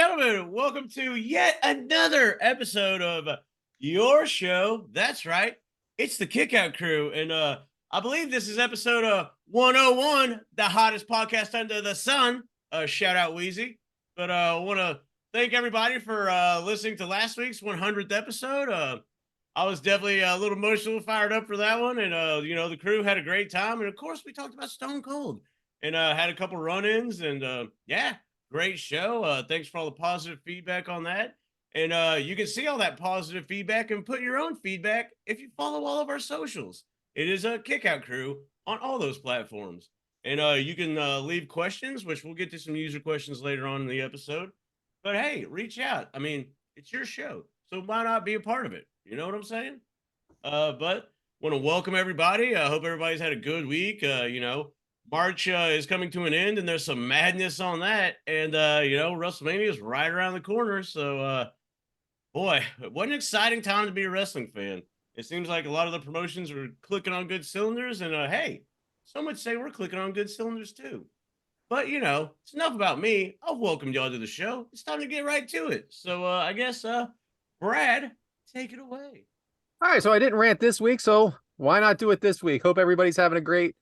gentlemen, welcome to yet another episode of your show. That's right, it's the Kickout Crew, and I believe this is episode 101, the hottest podcast under the sun. Shout out Wheezy, but I want to thank everybody for listening to last week's 100th episode. I was definitely a little emotional, fired up for that one, and the crew had a great time, and of course, we talked about Stone Cold, and had a couple run-ins, and yeah. Great show. Thanks for all the positive feedback on that. And you can see all that positive feedback and put your own feedback if you follow all of our socials. It is a Kickout Crew on all those platforms. And you can leave questions, which we'll get to some user questions later on in the episode. But hey, reach out. I mean, it's your show, so why not be a part of it? You know what I'm saying? But want to welcome everybody. I hope everybody's had a good week. March is coming to an end, and there's some madness on that. And, Wrestlemania is right around the corner. So, boy, what an exciting time to be a wrestling fan. It seems like a lot of the promotions are clicking on good cylinders. And, hey, some would say we're clicking on good cylinders, too. But, it's enough about me. I've welcomed y'all to the show. It's time to get right to it. So, I guess, Brad, take it away. All right, so I didn't rant this week, so why not do it this week? Hope everybody's having a great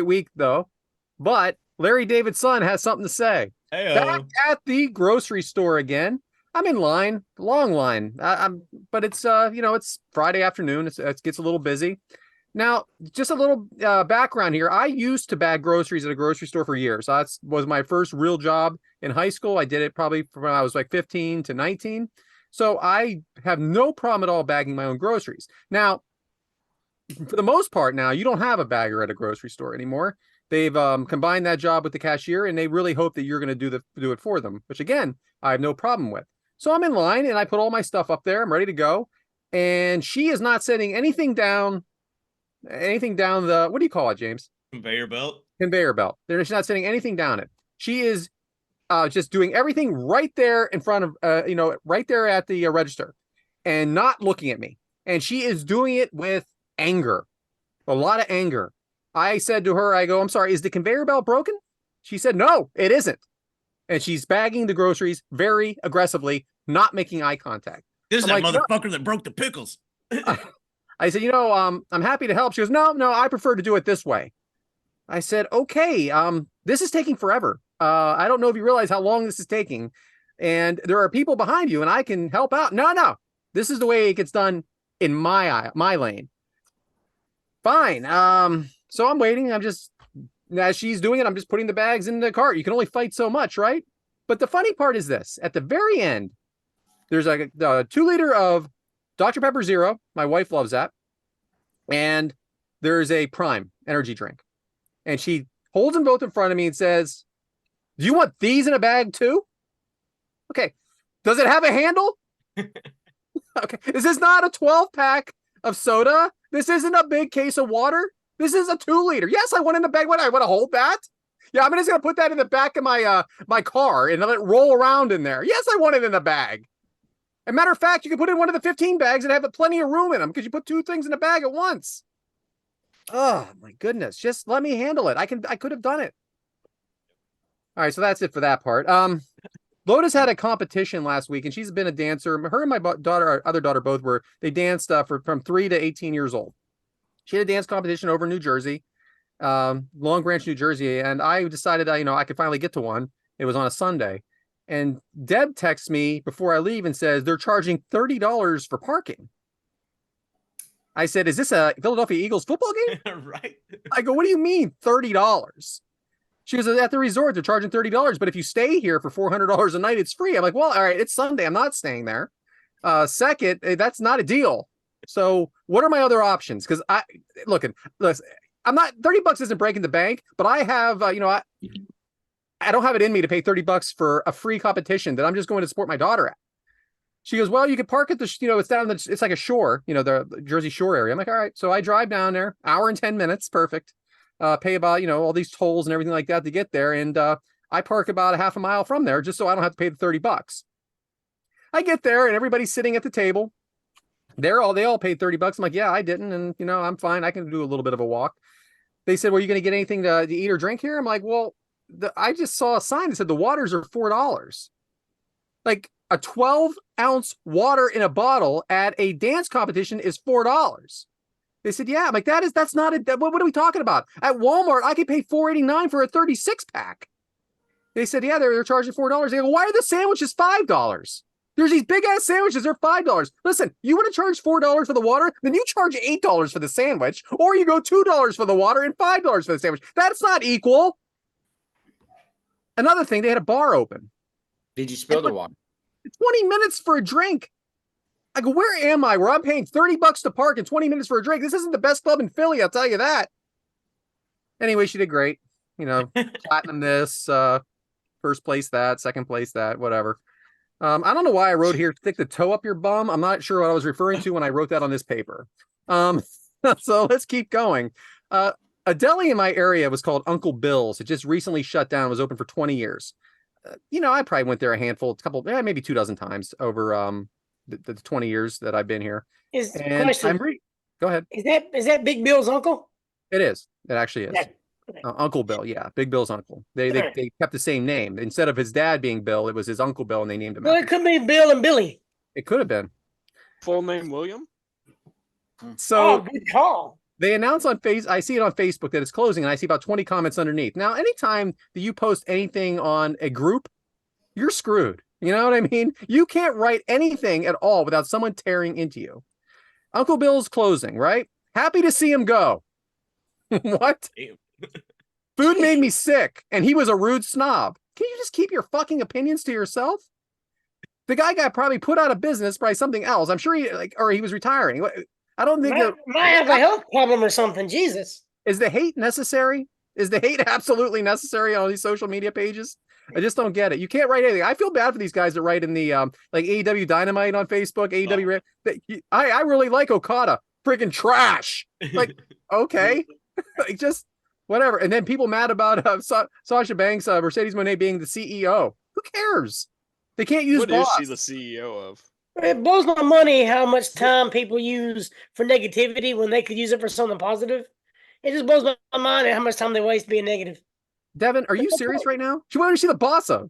week, though. But Larry David's son has something to say. Hey-o. Back at the grocery store again. I'm in line, long line. But it's it's Friday afternoon. It gets a little busy. Now, just a little background here. I used to bag groceries at a grocery store for years. That was my first real job in high school. I did it probably from when I was like 15 to 19. So I have no problem at all bagging my own groceries. Now, for the most part, now you don't have a bagger at a grocery store anymore. They've combined that job with the cashier, and they really hope that you're going to do it for them, which again, I have no problem with. So I'm in line, and I put all my stuff up there. I'm ready to go, and she is not setting anything down the, what do you call it, James? Conveyor belt. Conveyor belt. She's not setting anything down it. She is just doing everything right there in front of, right there at the register, and not looking at me. And she is doing it with anger, a lot of anger. I said to her, I go, I'm sorry, is the conveyor belt broken? She said, no, it isn't. And she's bagging the groceries very aggressively, not making eye contact. This is that motherfucker that broke the pickles. I said, I'm happy to help. She goes, no, I prefer to do it this way. I said, okay, this is taking forever. I don't know if you realize how long this is taking. And there are people behind you, and I can help out. No, this is the way it gets done in my lane. Fine. So I'm waiting. As she's doing it, I'm just putting the bags in the cart. You can only fight so much, right? But the funny part is this. At the very end, there's a 2-liter of Dr. Pepper Zero. My wife loves that. And there's a Prime energy drink. And she holds them both in front of me and says, do you want these in a bag too? Okay. Does it have a handle? Okay. Is this not a 12-pack of soda? This isn't a big case of water. This is a 2-liter. Yes, I want in the bag. What, I want to hold that? Yeah, I'm just going to put that in the back of my car and let it roll around in there. Yes, I want it in a bag. As a matter of fact, you can put it in one of the 15 bags and have plenty of room in them because you put 2 things in a bag at once. Oh, my goodness. Just let me handle it. I could have done it. All right, so that's it for that part. Lotus had a competition last week, and she's been a dancer. Her and my other daughter both were. They danced from 3 to 18 years old. She had a dance competition over in New Jersey, Long Branch, New Jersey, and I decided I could finally get to one. It was on a Sunday, and Deb texts me before I leave and says they're charging $30 for parking. I said, "Is this a Philadelphia Eagles football game?" Right. I go, "What do you mean $30?" She goes, "At the resort, they're charging $30, but if you stay here for $400 a night, it's free." I'm like, "Well, all right, it's Sunday. I'm not staying there." Second, that's not a deal. So what are my other options? Because listen, I'm not, $30 isn't breaking the bank, but I have, I don't have it in me to pay $30 for a free competition that I'm just going to support my daughter at. She goes, well, you could park at the, it's down, it's like a shore, the Jersey Shore area. I'm like, all right. So I drive down there, hour and 10 minutes. Perfect. Pay about, all these tolls and everything like that to get there. And I park about a half a mile from there just so I don't have to pay the $30. I get there and everybody's sitting at the table. They all paid $30. I'm like, yeah, I didn't. And, I'm fine. I can do a little bit of a walk. They said, well, you going to get anything to eat or drink here? I'm like, well, I just saw a sign that said the waters are $4. Like a 12-ounce water in a bottle at a dance competition is $4. They said, yeah. I'm like, that's not it. What are we talking about? At Walmart, I could pay $4.89 for a 36-pack. They said, yeah, they're charging $4. They go, why are the sandwiches $5? There's these big ass sandwiches. They're $5. Listen, you want to charge $4 for the water? Then you charge $8 for the sandwich, or you go $2 for the water and $5 for the sandwich. That's not equal. Another thing, they had a bar open. Did you spill the water? 20 minutes for a drink. I go, where am I? Where I'm paying $30 to park and 20 minutes for a drink. This isn't the best club in Philly, I'll tell you that. Anyway, she did great. Platinum this, first place that, second place that, whatever. I don't know why I wrote here, stick the toe up your bum. I'm not sure what I was referring to when I wrote that on this paper. So let's keep going. A deli in my area was called Uncle Bill's. It just recently shut down. It was open for 20 years. I probably went there maybe 2 dozen times over the 20 years that I've been here. Go ahead. Is that Big Bill's uncle? It is. It actually is. Yeah. Uncle Bill, yeah, Big Bill's uncle. They kept the same name. Instead of his dad being Bill, it was his Uncle Bill, and they named him. Well, it could be Bill and Billy. It could have been. Full name William? So good call. They announced on I see it on Facebook that it's closing, and I see about 20 comments underneath. Now, anytime that you post anything on a group, you're screwed. You know what I mean? You can't write anything at all without someone tearing into you. Uncle Bill's closing, right? Happy to see him go. What? Food made me sick, and he was a rude snob. Can you just keep your fucking opinions to yourself? The guy got probably put out of business by something else. I'm sure he was retiring. I don't think might have a health problem or something. Jesus. Is the hate necessary? Is the hate absolutely necessary on these social media pages? I just don't get it. You can't write anything. I feel bad for these guys that write in the like AEW Dynamite on Facebook, AEW. I really like Okada. Freaking trash. Like, okay. Like, just whatever. And then people mad about Sasha Banks, Mercedes Moné being the CEO. Who cares? They can't use boss. What is she the CEO of? It blows my money how much time people use for negativity when they could use it for something positive. It just blows my mind how much time they waste being negative. Devyn, are you serious right now? What is she the boss of?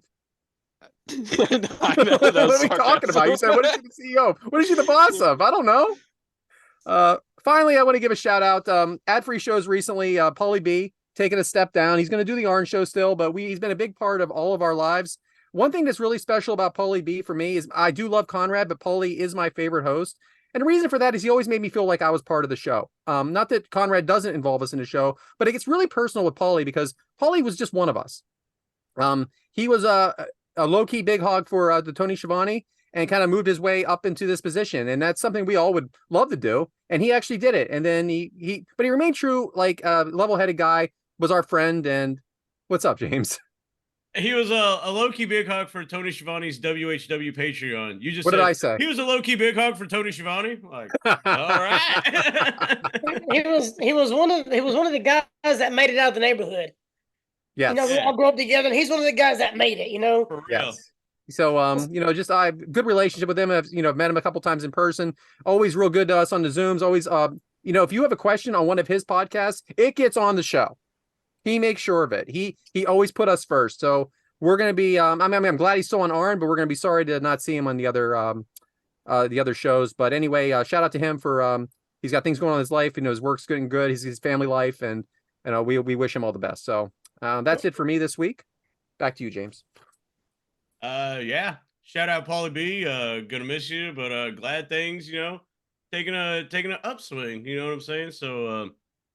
I know, what are we talking about? You said, what is she the CEO of? What is she the boss of? I don't know. Finally, I want to give a shout out. Ad-free shows recently. Paulie B taking a step down. He's going to do the Orange Show still, but he's been a big part of all of our lives. One thing that's really special about Paulie B for me is I do love Conrad, but Paulie is my favorite host. And the reason for that is he always made me feel like I was part of the show. Not that Conrad doesn't involve us in the show, but it gets really personal with Paulie because Paulie was just one of us. He was a low-key big hog for the Tony Schiavone and kind of moved his way up into this position. And that's something we all would love to do. And he actually did it. And then he remained true, like a level-headed guy, was our friend. And what's up, James? He was a low-key big hog for Tony Schiavone's WHW Patreon. You just what did I say? He was a low-key big hog for Tony Schiavone. Like, all right. he was one of the guys that made it out of the neighborhood. Yes. We all grew up together, and he's one of the guys that made it. For real. Yes. So, just I have good relationship with him. I've, met him a couple times in person. Always real good to us on the Zooms. Always, if you have a question on one of his podcasts, it gets on the show. He makes sure of it. He always put us first. So we're going to be, I'm glad he's still on Arn, but we're going to be sorry to not see him on the other shows. But anyway, shout out to him for, he's got things going on in his life. His work's getting good. His family life. And, we wish him all the best. So that's it for me this week. Back to you, James. Yeah. Shout out Paulie B. Gonna miss you, but glad things, taking an upswing. You know what I'm saying? So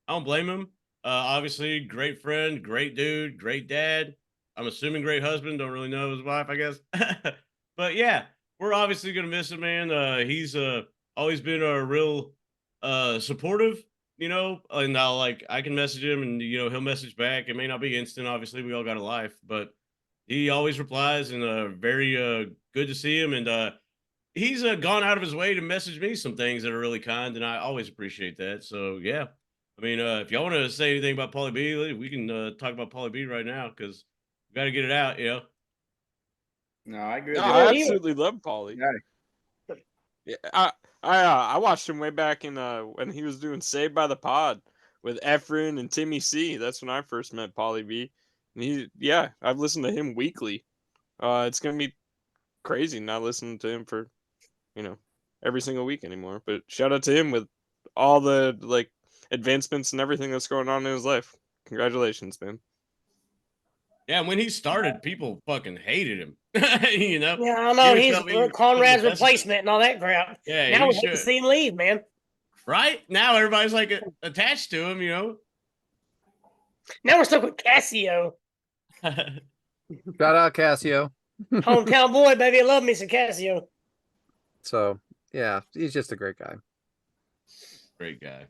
I don't blame him. Obviously, great friend, great dude, great dad. I'm assuming great husband. Don't really know his wife, I guess. But yeah, we're obviously gonna miss him, man. He's always been a real supportive, and I can message him, and he'll message back. It may not be instant, obviously. We all got a life, but he always replies, and very good to see him. And he's gone out of his way to message me some things that are really kind, and I always appreciate that. So yeah. I mean, if y'all want to say anything about Paulie B, we can talk about Paulie B right now because we got to get it out, No, I agree. No, I absolutely love Paulie. Yeah. I watched him way back in when he was doing Saved by the Pod with Efren and Timmy C. That's when I first met Paulie B. And I've listened to him weekly. It's gonna be crazy not listening to him for, every single week anymore. But shout out to him with all the advancements and everything that's going on in his life. Congratulations, man. Yeah, when he started, people fucking hated him. Yeah, I He know was he's coming- Conrad's the best of it. replacement and all that crap. Yeah, Now he we hate to should. see him leave, man. Right now, everybody's like attached to him. Now we're stuck with Cassio, Shout out Cassio. hometown boy, baby. I love me some Cassio. So yeah, he's just a great guy. Great guy.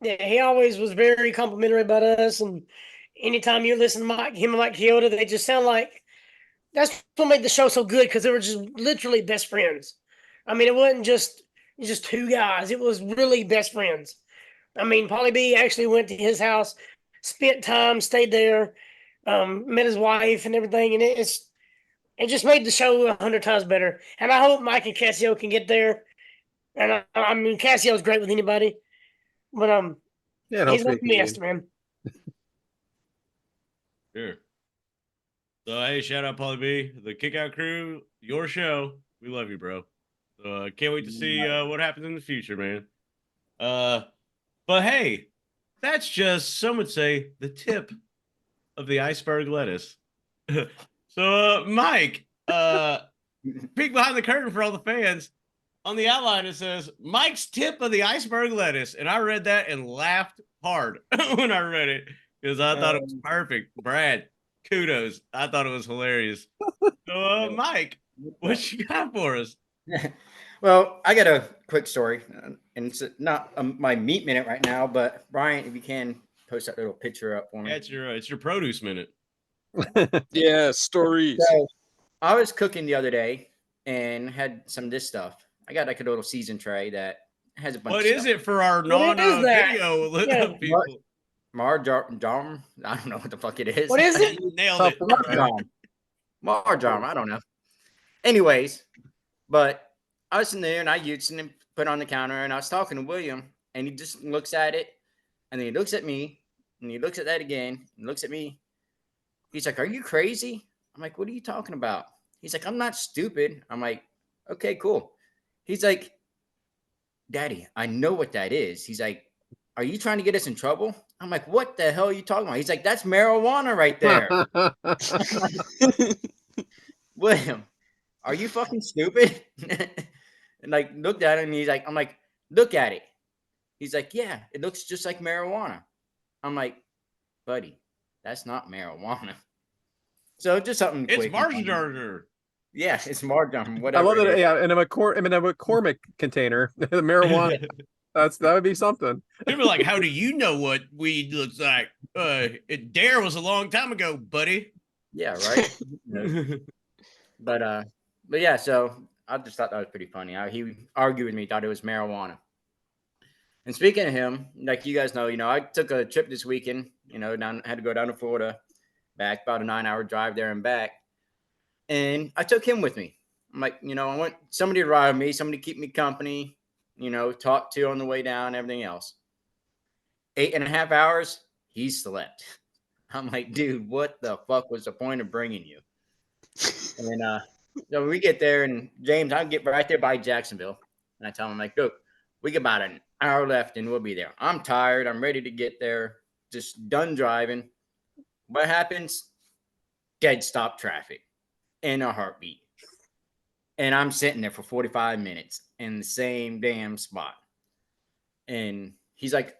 Yeah, he always was very complimentary about us, and anytime you listen to him and Mike Chioda, they just sound like that's what made the show so good because they were just literally best friends. I mean, it wasn't just two guys; it was really best friends. I mean, Paulie B actually went to his house, spent time, stayed there, met his wife and everything, and it just made the show 100 times better. And I hope Mike and Cassio can get there. And I mean, Cassio's great with anybody, but Yeah, he's hopefully gonna be missed, man. Sure. So hey, shout out Paulie B, the Kickout Crew, your show. We love you, bro. So can't wait to see what happens in the future, man. But hey, that's just, some would say, the tip of the iceberg lettuce. So Mike, peek behind the curtain for all the fans. On the outline, it says Mike's tip of the iceberg lettuce, and I read that and laughed hard when I read it because I thought it was perfect. Brad, kudos. I thought it was hilarious. So, Mike, what you got for us? Well, I got a quick story, and it's not my meat minute right now, but Brian, if you can post that little picture up for me. Yeah, it's your produce minute. Yeah, stories. So, I was cooking the other day and had some of this stuff. I got like a little season tray that has a bunch What of is stuff. it for our What is that? non-video Yeah. people? Marjoram. I don't know what the fuck it is. What is it? You nailed it. Marjoram. I don't know. Anyways, but I was in there and I used it and put it on the counter and I was talking to William and he just looks at it and then he looks at me and he looks at that again and looks at me. He's like, "Are you crazy?" I'm like, "What are you talking about?" He's like, "I'm not stupid." I'm like, "Okay, cool." He's like, "Daddy, I know what that is." He's like, "Are you trying to get us in trouble?" I'm like, "What the hell are you talking about?" He's like, "That's marijuana right there." William, are you fucking stupid? And like looked at him and I'm like, "Look at it." He's like, "Yeah, it looks just like marijuana." I'm like, "Buddy, that's not marijuana." So just something It's quick. margarine. Yeah, it's margarine. I Whatever. love it it. is. Yeah, in a McCormick container, marijuana. That would be something. People are like, "How do you know what weed looks like?" Dare was a long time ago, buddy. Yeah, right. But yeah. So I just thought that was pretty funny. He argued with me, thought it was marijuana. And speaking of him, like you guys know, I took a trip this weekend. Had to go down to Florida, back about a 9-hour drive there and back. And I took him with me. I'm like, I want somebody to ride with me, somebody to keep me company, talk to on the way down, everything else. 8.5 hours, he slept. I'm like, dude, what the fuck was the point of bringing you? And so we get there, and James, I get right there by Jacksonville. And I tell him, like, look, we got about an hour left, and we'll be there. I'm tired. I'm ready to get there. Just done driving. What happens? Dead stop traffic in a heartbeat. And I'm sitting there for 45 minutes in the same damn spot. And he's like,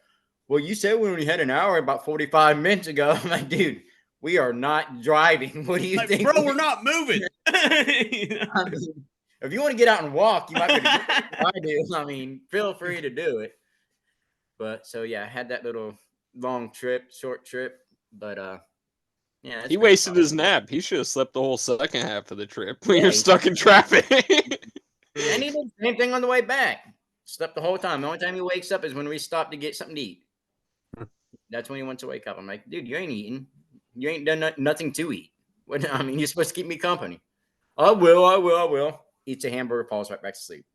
"Well, you said we only had an hour about 45 minutes ago." I'm like, "Dude, we are not driving. What do you think?" Bro, we're not moving. I mean, if you want to get out and walk, you might be able to do what I do. I mean, feel free to do it. But so yeah, I had that little short trip. But yeah, He wasted his nap. He should have slept the whole second half of the trip when you're stuck in traffic. And he did the same thing on the way back. Slept the whole time. The only time he wakes up is when we stop to get something to eat. That's when he wants to wake up. I'm like, "Dude, you ain't eating. You ain't done nothing to eat. I mean, you're supposed to keep me company." I will. Eats a hamburger, falls right back to sleep.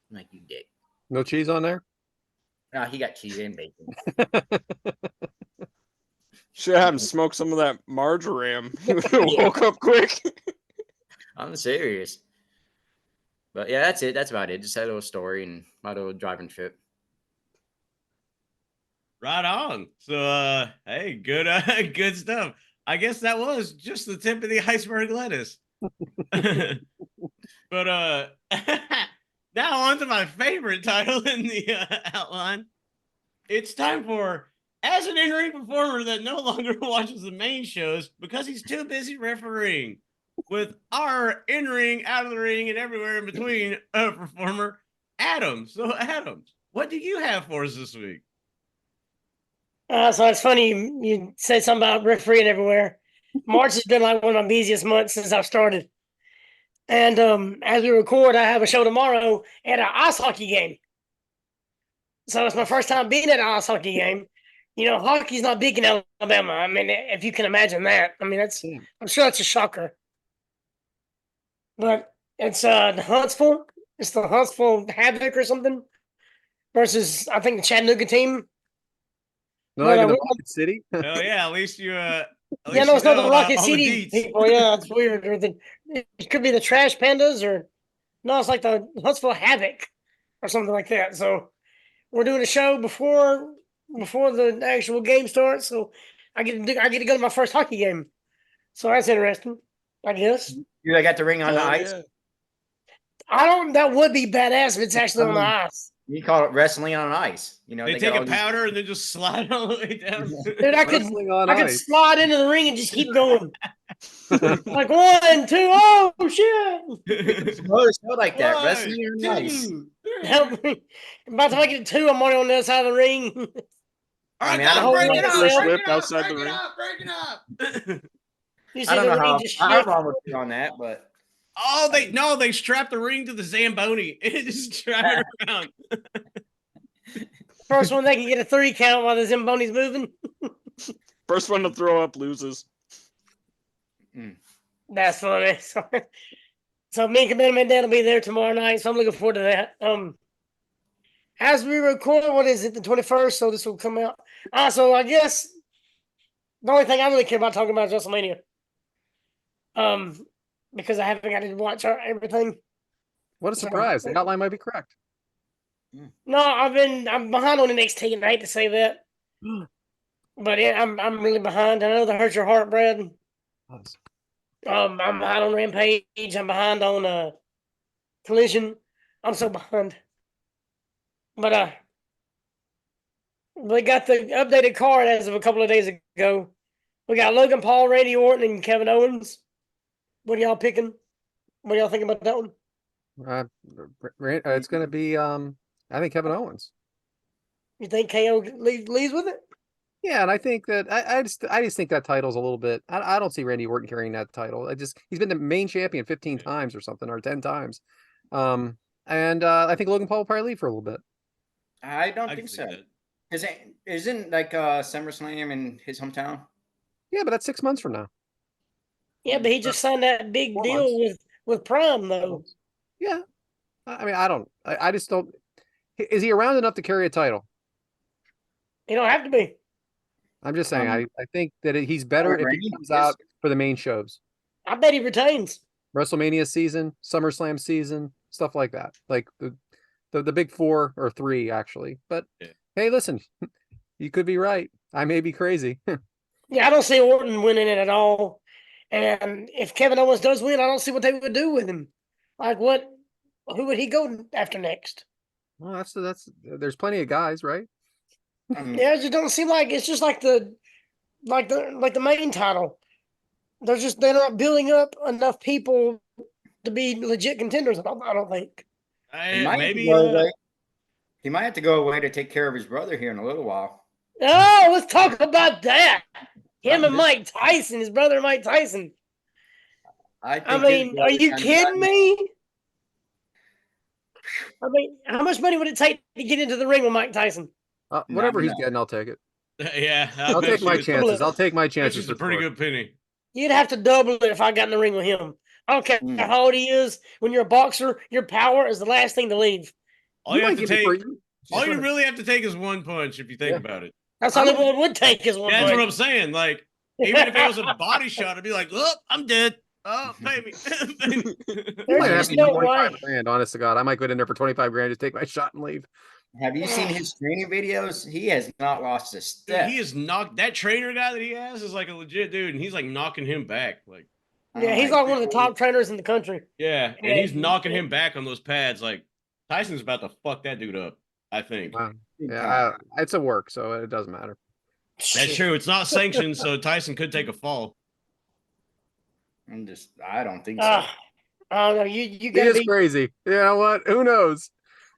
I'm like, "You dick." No cheese on there? He got cheese and bacon. Should have had him smoke some of that marjoram. He would have woke up quick. I'm serious. But yeah, that's it. That's about it. Just that little story and my little driving trip. Right on. So, hey, good, good stuff. I guess that was just the tip of the iceberg lettuce. But now on to my favorite title in the outline. It's time for, as an in-ring performer that no longer watches the main shows because he's too busy refereeing, with our in-ring, out of the ring, and everywhere in between performer, Adam. So, Adam, what do you have for us this week? So it's funny you said something about refereeing everywhere. March has been like one of my busiest months since I've started. And as we record, I have a show tomorrow at an ice hockey game. So it's my first time being at an ice hockey game. You know, hockey's not big in Alabama. I mean, if you can imagine that. I mean, I'm sure that's a shocker. But it's Huntsville. It's the Huntsville Havoc or something versus, I think, the Chattanooga team. No, But, even the Rocket City. Oh yeah, at least you. Yeah, no, it's not the Rocket City the people. Yeah, it's weird. Or it could be the Trash Pandas, or no, it's like the Huntsville Havoc or something like that. So we're doing a show before the actual game starts. So I get to go to my first hockey game. So that's interesting, I guess. You got the ring on the ice. Yeah. That would be badass if it's actually on the ice. You call it wrestling on ice. You know, They take a powder and then just slide all the way down. Dude, I could slide into the ring and just keep going. Like 1, 2, oh shit! It's like that. Wrestling on ice. Help me. By the time I get to 2, I'm already on the other side of the ring. All right, I break don't it know. up. Slip outside the ring. Break it up. You I don't know how shift. wrong with you on that, but Oh, they strap the ring to the Zamboni and just drive it around. First one, they can get a 3 count while the Zamboni's moving. First one to throw up loses. That's funny. So me and Commander Dad will be there tomorrow night, so I'm looking forward to that. As we record, what is it, the 21st? So this will come out. So I guess the only thing I really care about talking about is WrestleMania. Because I haven't got to watch everything. What a surprise! The outline might be correct. No, I'm behind on NXT, and I hate to say that, but I'm really behind. I know that hurts your heart, Brad. I'm behind on Rampage. I'm behind on Collision. I'm so behind. But we got the updated card as of a couple of days ago. We got Logan Paul, Randy Orton, and Kevin Owens. What are y'all picking? What do y'all think about that one? It's going to be, I think Kevin Owens. You think KO leads with it? Yeah, and I think that I just think that title's a little bit. I don't see Randy Orton carrying that title. He's been the main champion 15 times or something, or 10 times. And I think Logan Paul will probably leave for a little bit. I don't think so. Isn't like SummerSlam in his hometown? Yeah, but that's 6 months from now. Yeah, but he just signed that big 4 deal months. with Prime, though. Yeah, I mean, I just don't. Is he around enough to carry a title? He don't have to be. I'm just saying. I think that he's better if he comes out for the main shows. I bet he retains. WrestleMania season, SummerSlam season, stuff like that. Like the big 4 or 3 actually. But hey, listen, you could be right. I may be crazy. Yeah, I don't see Orton winning it at all. And if Kevin Owens does win, I don't see what they would do with him. Like what? Who would he go after next? Well, that's there's plenty of guys, right? Yeah, it just don't seem like it's just like the main title. They're not building up enough people to be legit contenders. I don't think. He might have to go away to take care of his brother here in a little while. Oh, let's talk about that. Him and Mike Tyson, his brother Mike Tyson. I mean, are you kidding me? I mean, how much money would it take to get into the ring with Mike Tyson? Whatever he's getting, I'll take it. Yeah, I'll take my chances. I'll take my chances. It's a pretty good penny. You'd have to double it if I got in the ring with him. I don't care how old he is. When you're a boxer, your power is the last thing to leave. All you really have to take is one punch if you think about it. That's all anyone would take is one punch. That's what I'm saying. Like, even if it was a body shot, I'd be like, oh, I'm dead. Oh, pay me. Pay me. You might There's have just to no do way. 25 grand, honest to God. I might go in there for 25 grand, just take my shot and leave. Have you seen his training videos? He has not lost a Dude, step. he is knocked. That trainer guy that he has is like a legit dude, and he's like knocking him back. Like, Yeah, he's like one of the top trainers in the country. yeah, and he's And- knocking him back on those pads. Like, Tyson's about to fuck that dude up, I think. Wow. Yeah, it's a work, so it doesn't matter. That's true. It's not sanctioned, so Tyson could take a fall. I don't think so. I don't know. You He gotta is be. crazy. You know what? Who knows?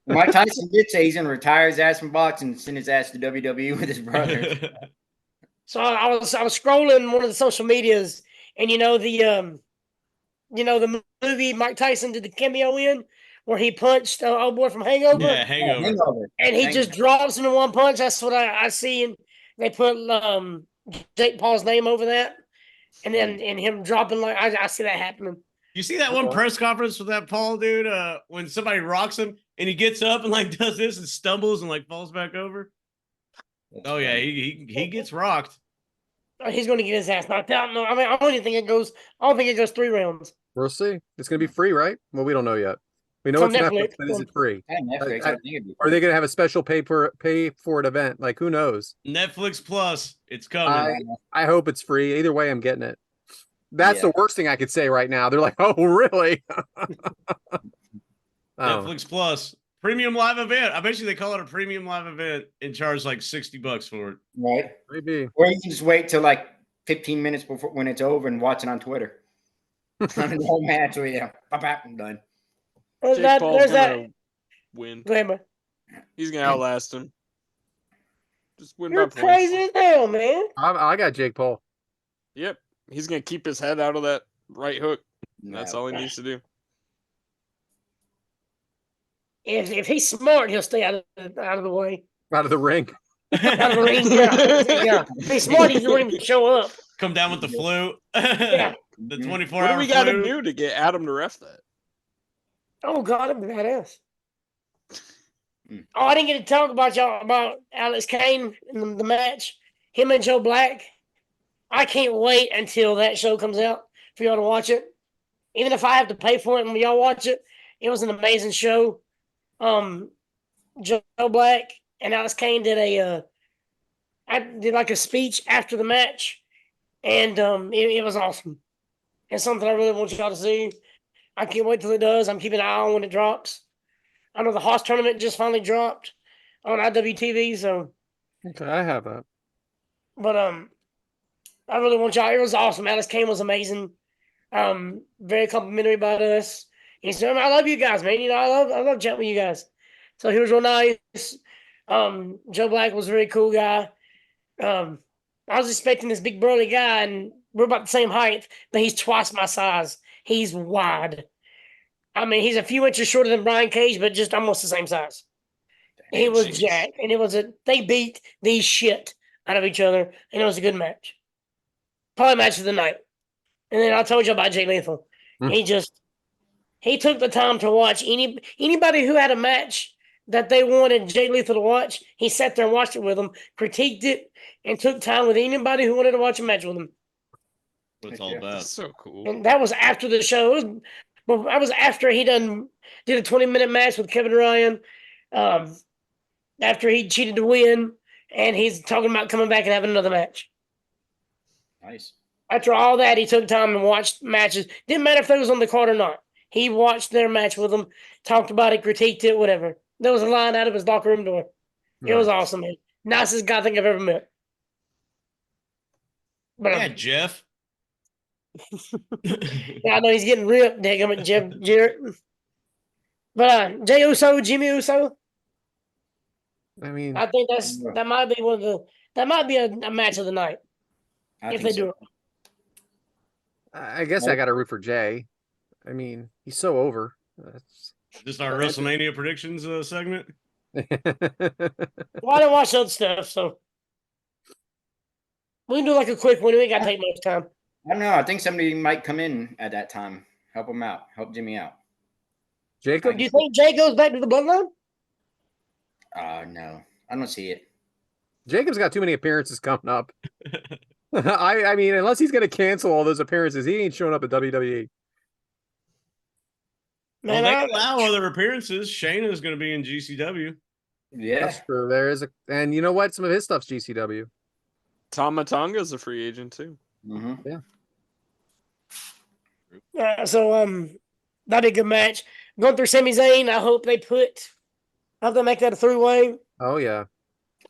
Mike Tyson did say he's gonna retire his ass from boxing and send his ass to WWE with his brother. So I was scrolling one of the social medias, and the movie Mike Tyson did the cameo in where he punched old boy from Hangover, Yeah, hangover. and he just drops him in one punch. That's what I see, and they put Jake Paul's name over that, and then and him dropping like I see that happening. You see that one press conference with that Paul dude? When somebody rocks him and he gets up and like does this and stumbles and like falls back over. Oh yeah, he gets rocked. He's going to get his ass knocked out. No, I mean I don't think it goes 3 rounds. We'll see. It's going to be free, right? Well, we don't know yet. We know So it's Netflix, Netflix. but is it free? Hey, Netflix, I think it'd be Are they going to have a special pay for it event? Like, who knows? Netflix Plus, it's coming. I hope it's free. Either way, I'm getting it. That's the worst thing I could say right now. They're like, oh, really? Netflix Plus. Premium live event. I bet you they call it a premium live event and charge like $60 for it. right. Maybe. Or you can just wait till like 15 minutes before when it's over and watch it on Twitter. On the whole match, or I'm done. Jake Paul's There's gonna that. win. Go ahead, man. He's gonna outlast him. Just win You're by points. crazy as hell, man. I got Jake Paul. Yep. He's gonna keep his head out of that right hook. That's No. all he needs to do. If he's smart, he'll stay out of the way. Out of the ring. Out of the ring, yeah. If he's smart, he wouldn't even show up. Come down with the flu. Yeah. The Mhm. 24 What do hour we got to flu. do to get Adam to ref that? Oh God, that'd be badass. Oh, I didn't get to talk about Alex Kane in the match. Him and Joe Black. I can't wait until that show comes out for y'all to watch it. Even if I have to pay for it and y'all watch it, it was an amazing show. Joe Black and Alex Kane did like a speech after the match, and it was awesome. It's something I really want y'all to see. I can't wait till it does. I'm keeping an eye on when it drops. I know the Haas tournament just finally dropped on IWTV, so. Okay, I have that. But I really want y'all. It was awesome. Alex Kane was amazing. Very complimentary about us. He said, "I love you guys, man. You know, I love chatting with you guys." So he was real nice. Joe Black was a very cool guy. I was expecting this big burly guy, and we're about the same height, but he's twice my size. He's wide. I mean, he's a few inches shorter than Brian Cage, but just almost the same size. He was jacked, and they beat the shit out of each other, and it was a good match. Probably match of the night. And then I told you about Jay Lethal. He took the time to watch anybody who had a match that they wanted Jay Lethal to watch. He sat there and watched it with them, critiqued it, and took time with anybody who wanted to watch a match with him. What it's all about. That's so cool. And that was after the show. That was after he did a 20-minute match with Kevin Ryan. After he cheated to win, and he's talking about coming back and having another match. Nice. After all that, he took time and watched matches. Didn't matter if they was on the card or not. He watched their match with them, talked about it, critiqued it, whatever. There was a line out of his locker room door. It was awesome, man. Nicest guy I think I've ever met. But Yeah, Jeff. yeah, I know he's getting ripped, Dick. Jeff Jarrett. But Jey Uso, Jimmy Uso. I mean, I think that might be a match of the night if they do it. I guess I got to root for Jay. I mean, he's so over. Just our WrestleMania predictions segment. Well, I didn't watch other stuff, so we can do like a quick one. We ain't got to take much time. I don't know. I think somebody might come in at that time. Help him out. Help Jimmy out. Jacob? Do you think Jay goes back to the bloodline? No. I don't see it. Jacob's got too many appearances coming up. I mean, unless he's going to cancel all those appearances, he ain't showing up at WWE. Well, Man, they allow other appearances. Shayna's going to be in GCW. Yeah. That's true. There is and you know what? Some of his stuff's GCW. Tama Tonga's a free agent too. Mm-hmm. that'd be a good match. Going through Sami Zayn, I hope they make that a three-way. Oh yeah,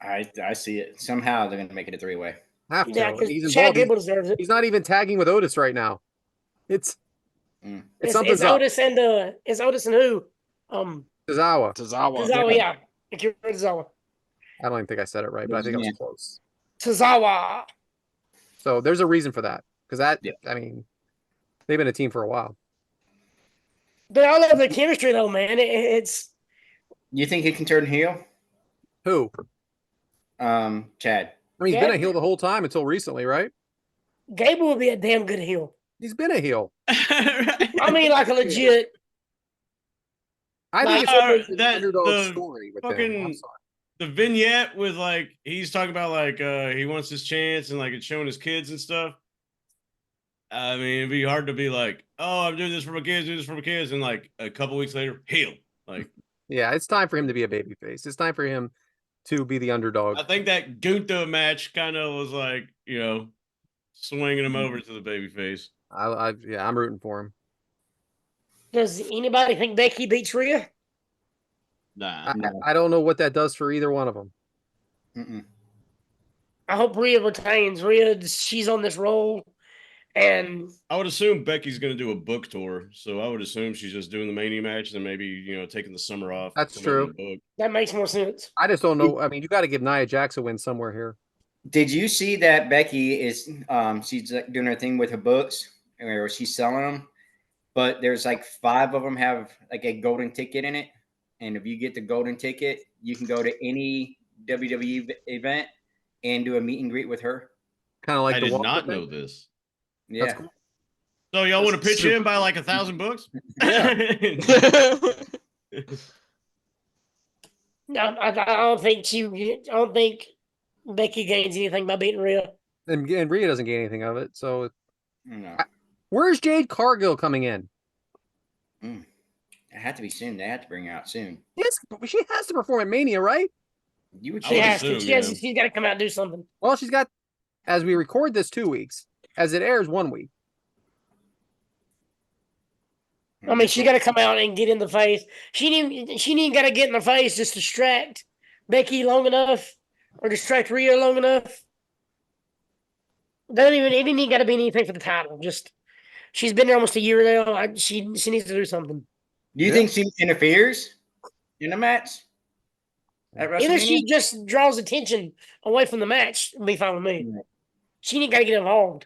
I see it. Somehow they're gonna make it a three-way. have to. Yeah, He's because Chad involved. Gable deserves it. He's not even tagging with Otis right now. It's It's something's up. Otis and it's Otis and who? Tozawa. Tozawa. Tozawa, yeah. Akira Tozawa. I don't even think I said it right, but I think I was close. Tozawa. So there's a reason for that. Because Yeah. I mean, they've been a team for a while. But I love the chemistry though, man. It's You think he can turn heel? Who? Chad. I mean, he's Yeah. been a heel the whole time until recently, right? Gable would be a damn good heel. He's been a heel. I mean, like a legit. I think it's an underdog the story with him. fucking- I'm sorry. The vignette with like he's talking about like he wants his chance and like it's showing his kids and stuff. I mean, it'd be hard to be like, oh, I'm doing this for my kids, do this for my kids, and like a couple weeks later, heel. Like, Yeah, it's time for him to be a babyface. It's time for him to be the underdog. I think that Gunther match kind of was like, swinging him over to the babyface. I'm rooting for him. Does anybody think Becky beats Rhea? Nah, I don't know what that does for either one of them. Mm-mm. I hope Rhea retains. Rhea, she's on this roll, and I would assume Becky's going to do a book tour, so I would assume she's just doing the Mania match and maybe taking the summer off. That's promoting true. the book. that makes more sense. I just don't know. I mean, you got to give Nia Jax a win somewhere here. Did you see that Becky is she's like doing her thing with her books, or she's selling them? But there's like 5 of them have like a golden ticket in it, and if you get the golden ticket, you can go to any WWE event and do a meet and greet with her. Kind of like I the did Walker not thing. know this. Yeah. That's cool. So y'all want to That's pitch super in by like 1,000 books? No, I don't think I don't think Becky gains anything by beating Rhea. And Rhea doesn't get anything of it. So No. where's Jade Cargill coming in? It had to be soon. They had to bring her out soon. Yes, she has to perform at Mania, right? You would I She would think. has to. assume, She's got to come out and do something. Well, she's got, as we record this, 2 weeks. As it airs, 1 week. I mean, she got to come out and get in the face. She didn't got to get in the face, just distract Becky long enough or distract Rhea long enough. It didn't even got to be anything for the title. Just she's been there almost a year now. She needs to do something. Do you think she interferes in the match at Either WrestleMania? she just draws attention away from the match, it'll be fine with me. Right. She ain't got to get involved.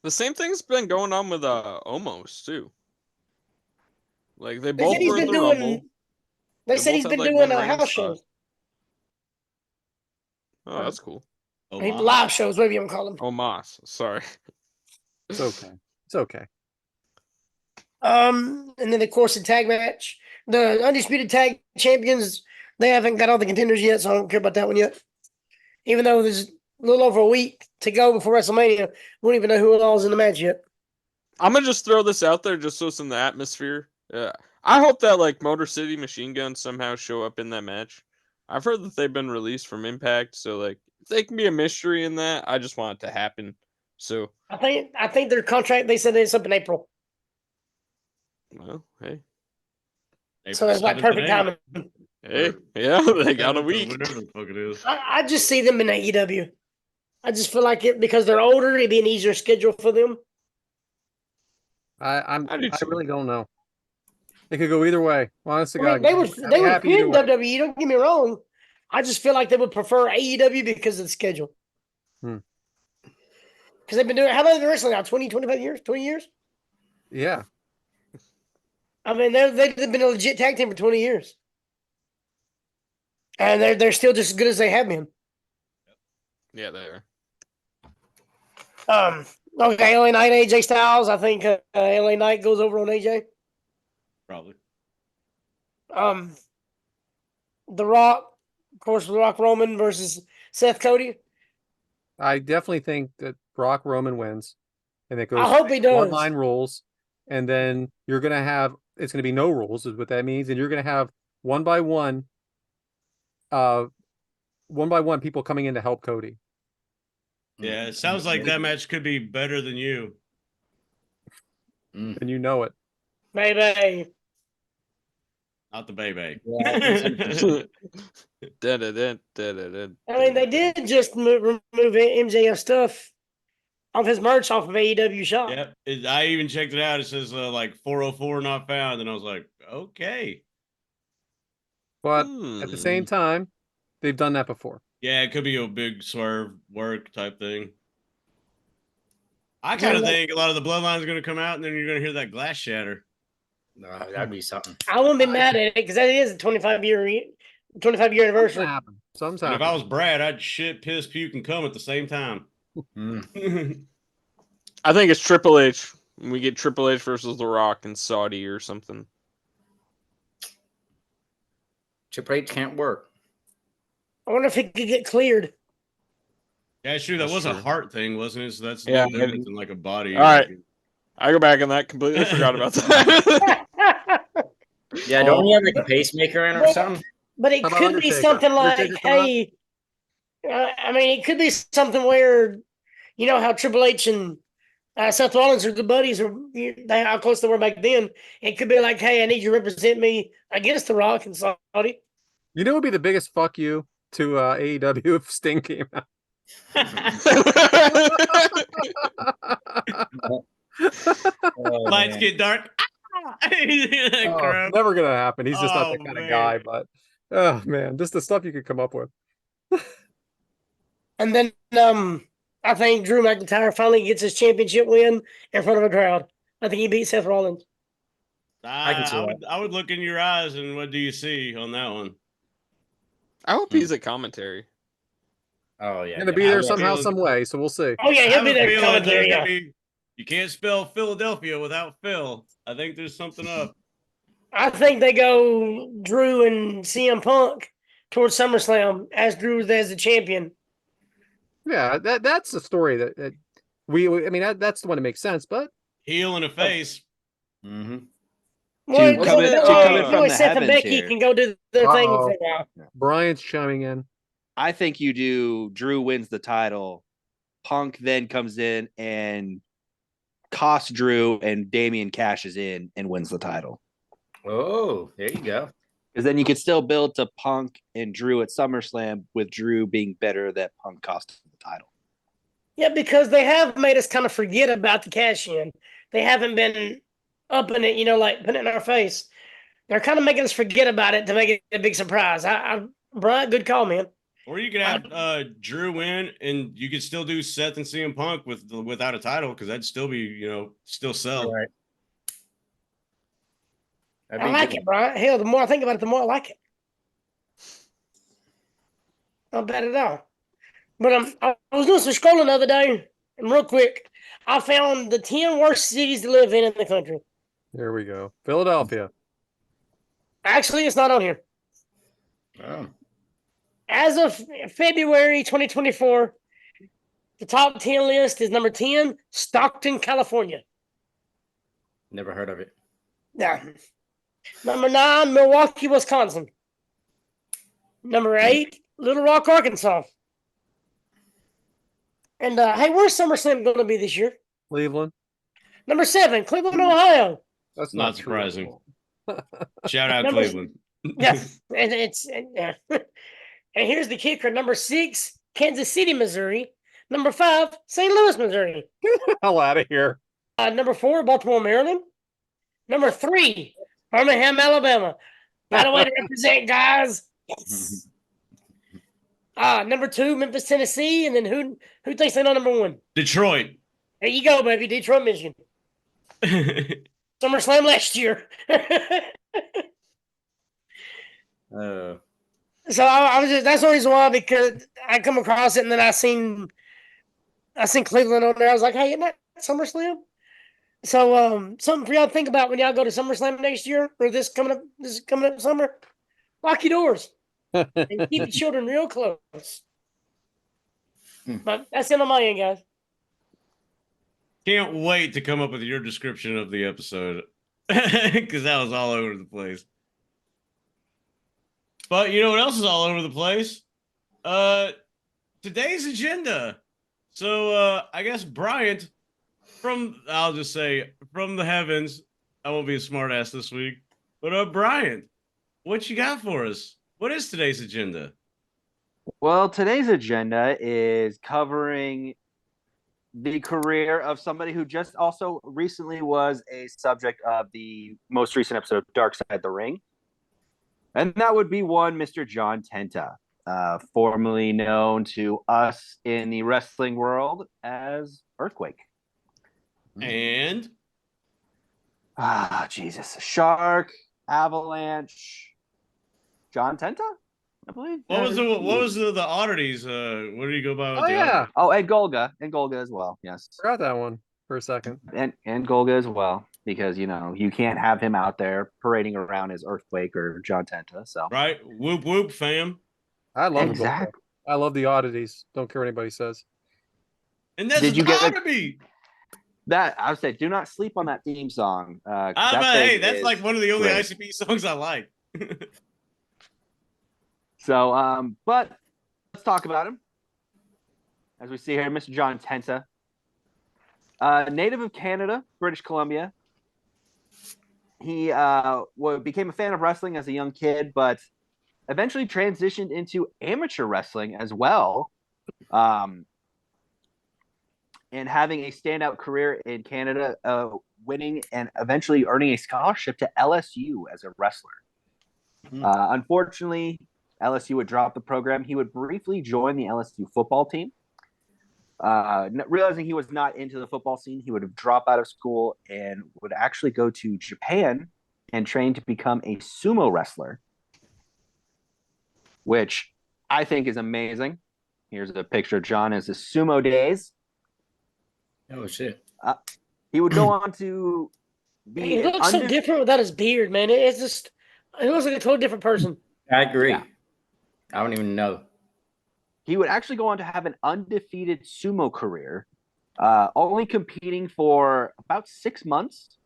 The same thing's been going on with Omos too. Like they They both said he's were in been the doing. Rumble. They They said both he's had, been like, doing in-ring house stuff. shows, Oh, that's cool. Oh, I mean, wow. live shows, whatever you want to call them. Omos, sorry. It's okay. It's okay. And then of course the tag match, the undisputed tag champions. They haven't got all the contenders yet, so I don't care about that one yet. Even though there's a little over a week to go before WrestleMania, we don't even know who all is in the match yet. I'm gonna just throw this out there just so it's in the atmosphere. I hope that like Motor City Machine Guns somehow show up in that match. I've heard that they've been released from Impact, so like if they can be a mystery in that, I just want it to happen. So, I think their contract. They said it's up in April, well, hey, so that's like 7th perfect and timing. hey, yeah, they got a 7th, week. Whatever the fuck it is. I just see them in AEW. I just feel like it because they're older. It'd be an easier schedule for them. I do too. really don't know. It could go either way. Honest to I mean, God, they would I'd be happy fit either in way. WWE. Don't get me wrong. I just feel like they would prefer AEW because of the schedule. Hmm. Because they've been doing. How long have they been wrestling now? 20, 25 years? 20 years? Yeah. I mean, they've been a legit tag team for 20 years. And they're still just as good as they have been. Yeah, they are. Okay, LA Knight, AJ Styles. I think LA Knight goes over on AJ. Probably. The Rock, of course, The Rock Roman versus Seth Cody. I definitely think that Brock Roman wins, and it goes I hope he does. one-line rules, and then you're gonna have it's gonna be no rules is what that means, and you're gonna have one by one people coming in to help Cody. Yeah, it sounds like that match could be better than you. And you know it. Maybe. Not the baby. I mean, they did just remove MJF stuff off his merch off of AEW shop. Yep. I even checked it out. It says like 404 not found. And I was like, okay. But at the same time, they've done that before. Yeah, it could be a big swerve work type thing. I kind of think a lot of the bloodline is going to come out and then you're going to hear that glass shatter. No, that'd be something. I wouldn't be mad at it because that is a 25-year anniversary. Something's And if I was Brad, I'd shit, piss, puke, and come at the same time. I think it's Triple H. We get Triple H versus The Rock in Saudi or something. Triple H can't work. I wonder if he could get cleared. Yeah, sure. That was a heart thing, wasn't it? So that's Yeah, no different than like a body. All right. I go back on that. Completely forgot about that. Yeah, don't we have like a pacemaker in or something? But it could be something like, hey, I mean, it could be something where, you know how Triple H and Seth Rollins are good buddies, or how close they were back then. It could be like, hey, I need you to represent me against The Rock and Saudi. You know, it would be the biggest fuck you to AEW if Sting came out. Lights get dark. Never gonna happen. He's just not that kind of guy. But oh man, just the stuff you could come up with. And then I think Drew McIntyre finally gets his championship win in front of a crowd. I think he beat Seth Rollins. I would look in your eyes and what do you see on that one? I hope he's a commentary. Oh yeah, he's gonna be there somehow, some way. So we'll see. Oh yeah, he'll be there commentary. Yeah. You can't spell Philadelphia without Phil. I think there's something up. I think they go Drew and CM Punk towards SummerSlam as Drew as the champion. Yeah, that's the story that we I mean that's the one that makes sense. But heel in a face. Mm-hmm. Well, to come in from the Seth and heavens Becky here. can go do their thing for a while. Brian's chiming in. I think you do. Drew wins the title. Punk then comes in and costs Drew, and Damian cashes in and wins the title. Oh, there you go. Because then you could still build to Punk and Drew at SummerSlam with Drew being better that Punk cost the title. Yeah, because they have made us kind of forget about the cash in. They haven't been upping it, like putting it in our face. They're kind of making us forget about it to make it a big surprise. Brian, good call, man. Or you could have Drew win, and you could still do Seth and CM Punk without a title because that'd still be, still sell. Right. I like it, Brian. Hell, the more I think about it, the more I like it. Not bad at all. But I was doing some scrolling the other day, and real quick, I found the 10 worst cities to live in the country. There we go. Philadelphia. Actually, it's not on here. Oh. As of February 2024, the top 10 list is number 10, Stockton, California. Never heard of it. Yeah. Number 9, Milwaukee, Wisconsin. Number 8, Little Rock, Arkansas. And hey, where's SummerSlam going to be this year? Cleveland. Number 7, Cleveland, Ohio. That's not surprising. Shout out Cleveland. Yeah, and here's the kicker: number 6, Kansas City, Missouri. Number 5, St. Louis, Missouri. Hell out of here. Number 4, Baltimore, Maryland. Number 3, Birmingham, Alabama. By the way to represent, guys. Yes. Number 2, Memphis, Tennessee, and then who thinks they know number 1? Detroit. There you go, baby. Detroit, Michigan. SummerSlam last year. So I was just, that's the reason why, because I come across it and then I seen Cleveland on there. I was like, hey, isn't that SummerSlam? So something for y'all to think about when y'all go to SummerSlam next year, or this coming up summer. Lock your doors and keep the children real close. But that's it on my end, guys. Can't wait to come up with your description of the episode because that was all over the place. But you know what else is all over the place? Today's agenda. So I guess Bryant I'll just say from the heavens. I won't be a smartass this week. But Bryant, what you got for us? What is today's agenda? Well, today's agenda is covering the career of somebody who just also recently was a subject of the most recent episode of Dark Side of the Ring. And that would be one Mr. John Tenta, formerly known to us in the wrestling world as Earthquake. And Jesus. Shark, Avalanche, John Tenta, I believe. what was the oddities? What do you go by with Oh the yeah, oddities? Oh, and Golga as well. Yes. forgot that one for a second. And Golga as well, because you can't have him out there parading around as Earthquake or John Tenta. So Right? Whoop whoop, fam. I love Exactly. Golga. I love the oddities. Don't care what anybody says. And that's Did you an get a- oddity. that I would say, do not sleep on that theme song. Hey, that's is like one of the only great. ICP songs I like. So, but let's talk about him. As we see here, Mr. John Tenta, native of Canada, British Columbia. He became a fan of wrestling as a young kid, but eventually transitioned into amateur wrestling as well, and having a standout career in Canada, winning and eventually earning a scholarship to LSU as a wrestler. Unfortunately, LSU would drop the program. He would briefly join the LSU football team. Realizing he was not into the football scene, he would have dropped out of school and would actually go to Japan and train to become a sumo wrestler, which I think is amazing. Here's a picture of John as his sumo days. Oh shit! He would go on to be He looks so different without his beard, man. He looks like a totally different person. I agree. Yeah. I don't even know. He would actually go on to have an undefeated sumo career, only competing for about 6 months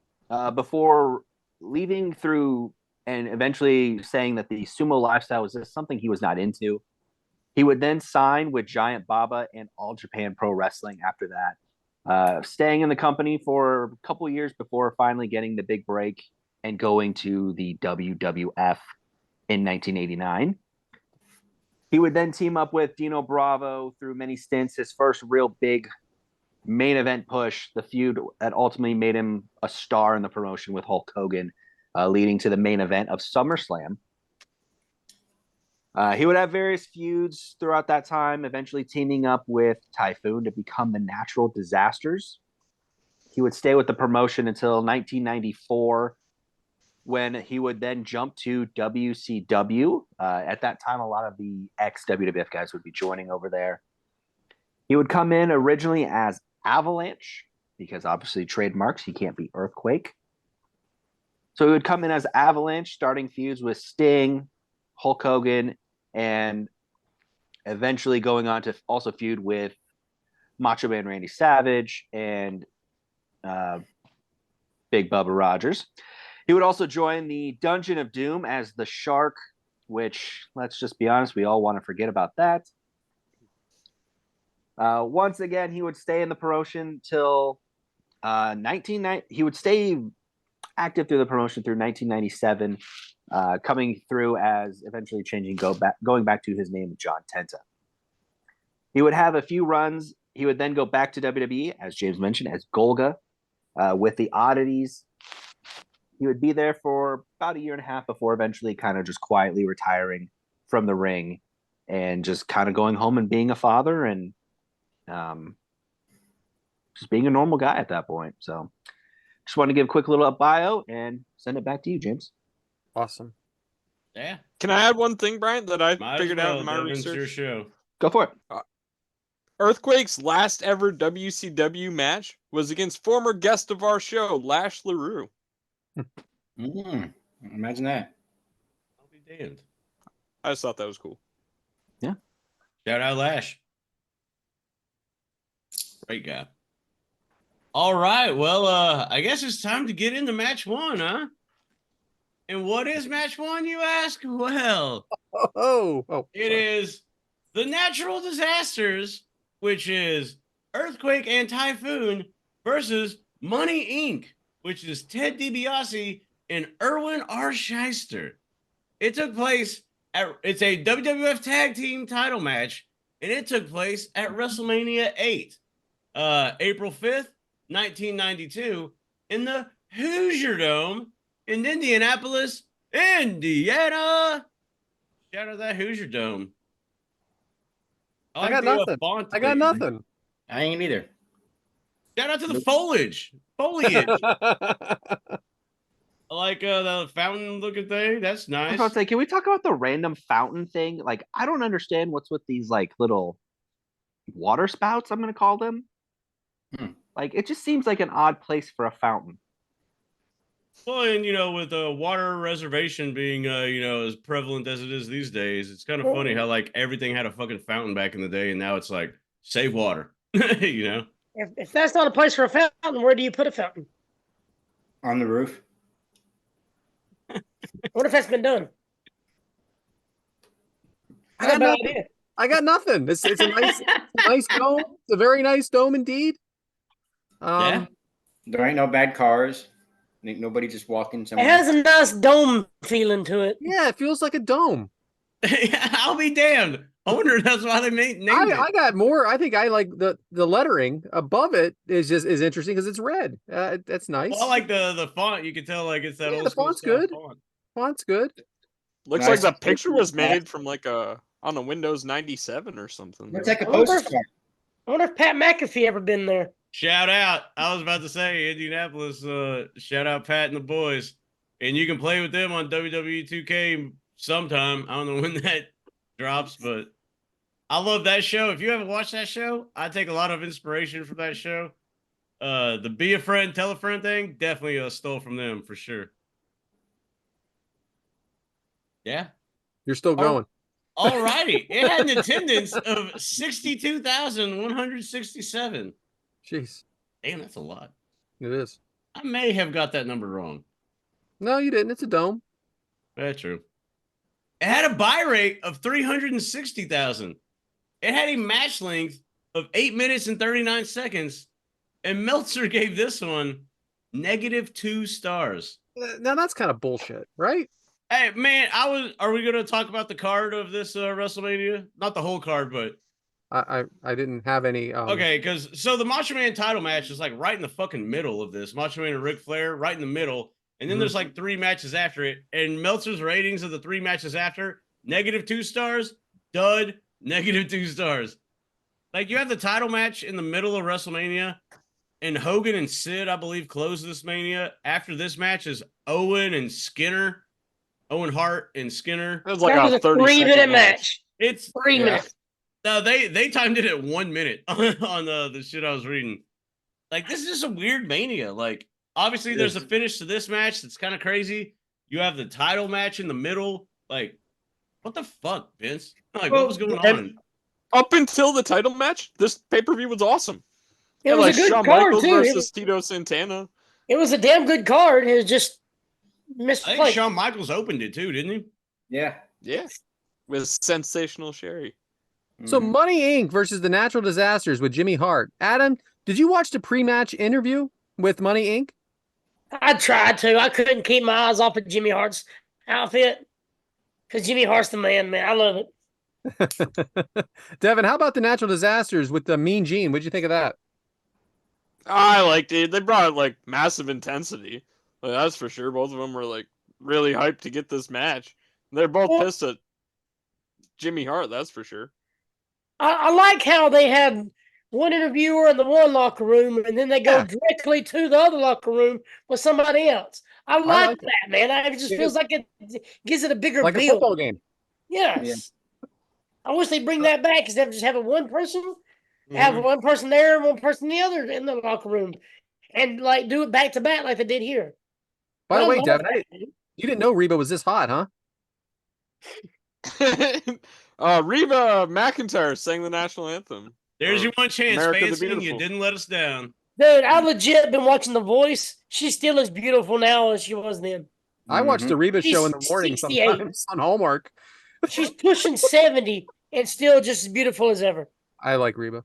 before leaving through and eventually saying that the sumo lifestyle was just something he was not into. He would then sign with Giant Baba and All Japan Pro Wrestling after that, staying in the company for a couple years before finally getting the big break and going to the WWF in 1989. He would then team up with Dino Bravo through many stints. His first real big main event push, the feud that ultimately made him a star in the promotion with Hulk Hogan, leading to the main event of SummerSlam. He would have various feuds throughout that time, eventually teaming up with Typhoon to become the Natural Disasters. He would stay with the promotion until 1994, when he would then jump to WCW. At that time, a lot of the ex-WWF guys would be joining over there. He would come in originally as Avalanche, because obviously trademarks, he can't be Earthquake. So he would come in as Avalanche, starting feuds with Sting, Hulk Hogan, and eventually going on to also feud with Macho Man Randy Savage and Big Bubba Rogers. He would also join the Dungeon of Doom as the Shark, which, let's just be honest, we all want to forget about that. Once again, he would stay in the promotion till 1990. He would stay active through the promotion through 1997, coming through as eventually going back to his name, John Tenta. He would have a few runs. He would then go back to WWE, as James mentioned, as Golga with the Oddities. He would be there for about a year and a half before eventually kind of just quietly retiring from the ring and just kind of going home and being a father and just being a normal guy at that point. So just want to give a quick little bio and send it back to you, James. Awesome. Yeah. Can I add one thing, Brian, that I Might figured as out well, in my Devyn, it's research? your show. Go for it. Earthquake's last ever WCW match was against former guest of our show, Lash LaRue. Imagine that. I'll be damned. I just thought that was cool. Shout out Lash. Great guy. All right. Well, I guess it's time to get into match one, huh? And what is match one, you ask? Well, it is the natural disasters, which is Earthquake and Typhoon versus Money Inc., which is Ted DiBiase and Erwin R. Shyster. It took place it's a WWF Tag Team title match, and it took place at WrestleMania 8, April 5th, 1992, in the Hoosier Dome in Indianapolis, Indiana. Shout out that Hoosier Dome. I got nothing. I got nothing. I ain't either. Shout out to the foliage. I like the fountain looking thing. That's I was nice. about to say, can we talk about the random fountain thing? Like, I don't understand what's with these like little water spouts, I'm gonna call them. Like, it just seems like an odd place for a fountain. Well, and with water reservation being as prevalent as it is these days, it's kind of funny how like everything had a fucking fountain back in the day, and now it's like save water. If that's not a place for a fountain, where do you put a fountain? On the roof. What if that's been done? I got nothing. It's a nice dome. It's a very nice dome indeed. Yeah. There ain't no bad cars. Ain't nobody just walking It somewhere. has a nice dome feeling to it. Yeah, it feels like a dome. I'll be damned. I wonder if that's why they named it. I got more. I think I like the lettering above it is interesting because it's red. That's nice. Well, I like the font. You can tell like it's that old the school font's style good. font. Font's good. Looks like the picture was made from like on a Windows 97 or something. Looks like a postcard. I wonder if Pat McAfee ever been there. Shout out. I was about to say Indianapolis. Shout out Pat and the boys. And you can play with them on WWE 2K sometime. I don't know when that drops, but I love that show. If you haven't watched that show, I take a lot of inspiration from that show. The be a friend, tell a friend thing, definitely stole from them for sure. Yeah. You're still going. All righty. It had an attendance of 62,167. Jeez. Damn, that's a lot. It is. I may have got that number wrong. No, you didn't. It's a dome. That's true. It had a buy rate of 360,000. It had a match length of 8 minutes and 39 seconds. And Meltzer gave this one -2 stars. Now that's kind of bullshit, right? Hey, man, are we going to talk about the card of this WrestleMania? Not the whole card, but. I didn't have any. Okay, so the Macho Man title match is like right in the fucking middle of this. Macho Man and Ric Flair right in the middle. And then there's like 3 matches after it. And Meltzer's ratings of the 3 matches after, -2 stars, dud, -2 stars. Like you have the title match in the middle of WrestleMania. And Hogan and Sid, I believe, close this Mania. After this match is Owen and Skinner. Owen Hart and Skinner. It was like That was a a 30-minute match. It's 3 minutes. No, they timed it at 1 minute on the shit I was reading. Like, this is just a weird Mania. Like, obviously, there's a finish to this match that's kind of crazy. You have the title match in the middle. Like, what the fuck, Vince? Like, what was going on? Up until the title match, this pay-per-view was awesome. It was like a good Shawn card, Michaels too. versus Tito Santana. It was a damn good card. It was just I think misplaced. Shawn Michaels opened it, too, didn't he? Yeah. Yeah. With Sensational Sherry. So Money Inc. versus the Natural Disasters with Jimmy Hart. Adam, did you watch the pre-match interview with Money Inc.? I tried to. I couldn't keep my eyes off of Jimmy Hart's outfit because Jimmy Hart's the man. I love it. Devyn, how about the Natural Disasters with the Mean Gene? What'd you think of that? I liked it. They brought like massive intensity. Like, that's for sure. Both of them were like really hyped to get this match. They're both pissed at Jimmy Hart, that's for sure. I like how they had one interviewer in the one locker room, and then they go directly to the other locker room with somebody else. I like that, man. It just feels like it gives it a bigger like build. a football game. Yes. Yeah. I wish they bring that back instead of just having one person, have one person there and one person the other in the locker room, and like do it back to back like they did here. By the way, Devyn, you didn't know Reba was this hot, huh? Reba McEntire sang the national anthem. There's Or your one chance, America the Fancy. You Beautiful. didn't let us down. Dude, I legit been watching The Voice. She still looks beautiful now as she was then. I watched the Reba show in the She's morning 68. sometimes on Hallmark. She's pushing 70 and still just as beautiful as ever. I like Reba.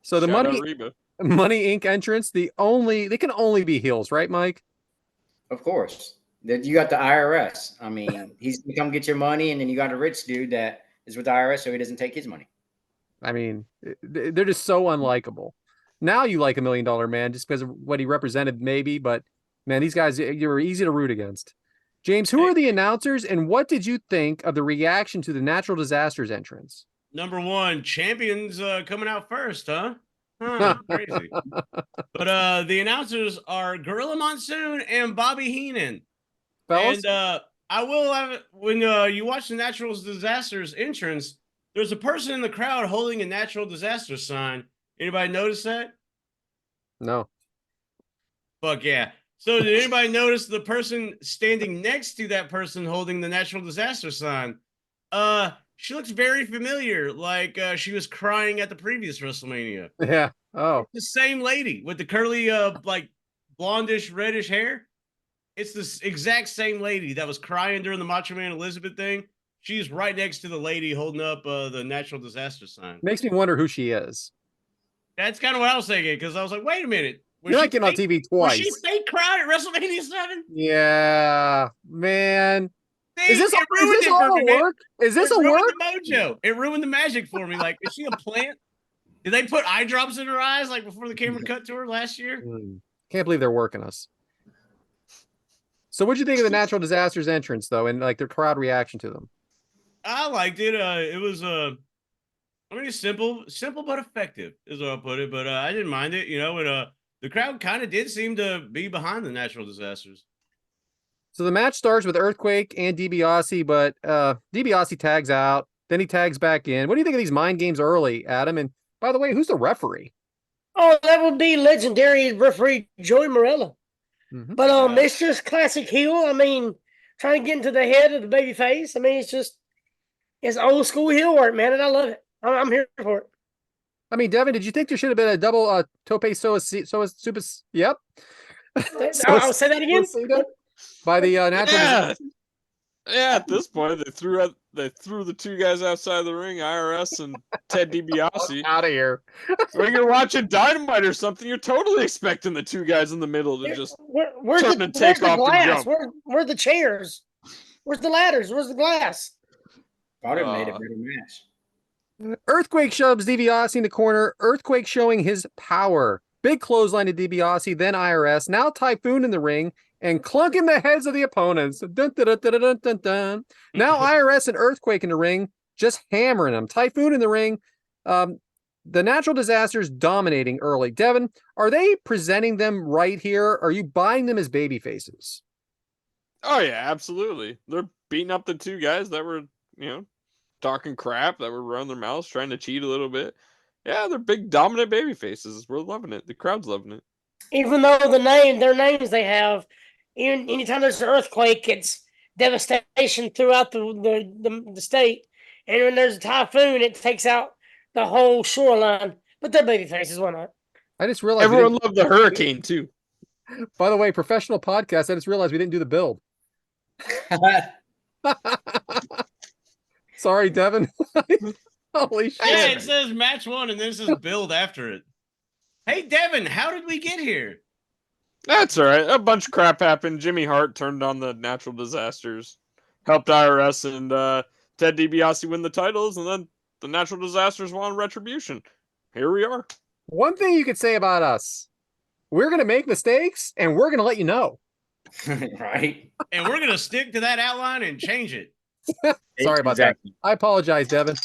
So the Shout out Money Reba. Inc. entrance, they can only be heels, right, Mike? Of course. That you got the IRS. I mean, he's gonna come get your money, and then you got a rich dude that is with the IRS, so he doesn't take his money. I mean, they're just so unlikable. Now you like $1 Million Man just because of what he represented, maybe, but man, these guys, you were easy to root against. James, who are the announcers, and what did you think of the reaction to the Natural Disasters entrance? Number one, champions coming out first, huh? Huh, crazy. But the announcers are Gorilla Monsoon and Bobby Heenan. Fellas? And I will have it when you watch the Natural Disasters entrance, there's a person in the crowd holding a natural disaster sign. Anybody notice that? No. Fuck yeah. So did anybody notice the person standing next to that person holding the natural disaster sign? She looks very familiar, like she was crying at the previous WrestleMania. Yeah. Oh. The same lady with the curly, like blondish, reddish hair. It's this exact same lady that was crying during the Macho Man Elizabeth thing. She's right next to the lady holding up the natural disaster sign. Makes me wonder who she is. That's kind of what I was thinking, because I was like, wait a minute. You're not getting on TV twice. Was she fake crying at WrestleMania 7? Yeah, man. See, Is this it ruined it all for me, man. work? Is this It a ruined work? the mojo. It ruined the magic for me. Like, is she a plant? Did they put eye drops in her eyes like before the camera cut to her last year? Can't believe they're working us. So what'd you think of the Natural Disasters entrance, though, and like their crowd reaction to them? I liked it. It was I mean, it's simple but effective is what I'll put it. But I didn't mind it, and the crowd kind of did seem to be behind the Natural Disasters. So the match starts with Earthquake and DiBiase, but DiBiase tags out, then he tags back in. What do you think of these mind games early, Adam? And by the way, who's the referee? Oh, that would be legendary referee Joey Morella. Mm-hmm. But it's just classic heel. I mean, trying to get into the head of the baby face. I mean, it's old school heel work, man, and I love it. I'm here for it. I mean, Devyn, did you think there should have been a double tope super? Yep. I'll say that again. By the Natural Disasters. Yeah, at this point, they threw the two guys outside the ring, IRS and Ted DiBiase. Out of here. When you're watching Dynamite or something, you're totally expecting the two guys in the middle to just where's turn the, and take where's off the and glass? jump. Where's the chairs? Where's the ladders? Where's the glass? Thought it made a better match. Earthquake shoves DiBiase in the corner. Earthquake showing his power. Big clothesline to DiBiase, then IRS. Now Typhoon in the ring and clunking the heads of the opponents. Dun, dun, dun, dun, dun, dun, dun. Now IRS and Earthquake in the ring, just hammering them. Typhoon in the ring. The Natural Disasters dominating early. Devyn, are they presenting them right here? Are you buying them as baby faces? Oh yeah, absolutely. They're beating up the two guys that were, talking crap, that were running their mouths, trying to cheat a little bit. Yeah, they're big dominant baby faces. We're loving it. The crowd's loving it. Even though their names they have, anytime there's an earthquake, it's devastation throughout the state. And when there's a typhoon, it takes out the whole shoreline. But they're baby faces, why not? I just realized everyone loved the hurricane too. By the way, professional podcast. I just realized we didn't do the build. Sorry, Devyn. Holy shit. Yeah, it says match 1 and then it says build after it. Hey, Devyn, how did we get here? That's all right. A bunch of crap happened. Jimmy Hart turned on the Natural Disasters, helped IRS and Ted DiBiase win the titles, and then the Natural Disasters won Retribution. Here we are. One thing you could say about us, we're going to make mistakes, and we're going to let you know. Right. And we're going to stick to that outline and change it. Sorry about that. I apologize, Devyn.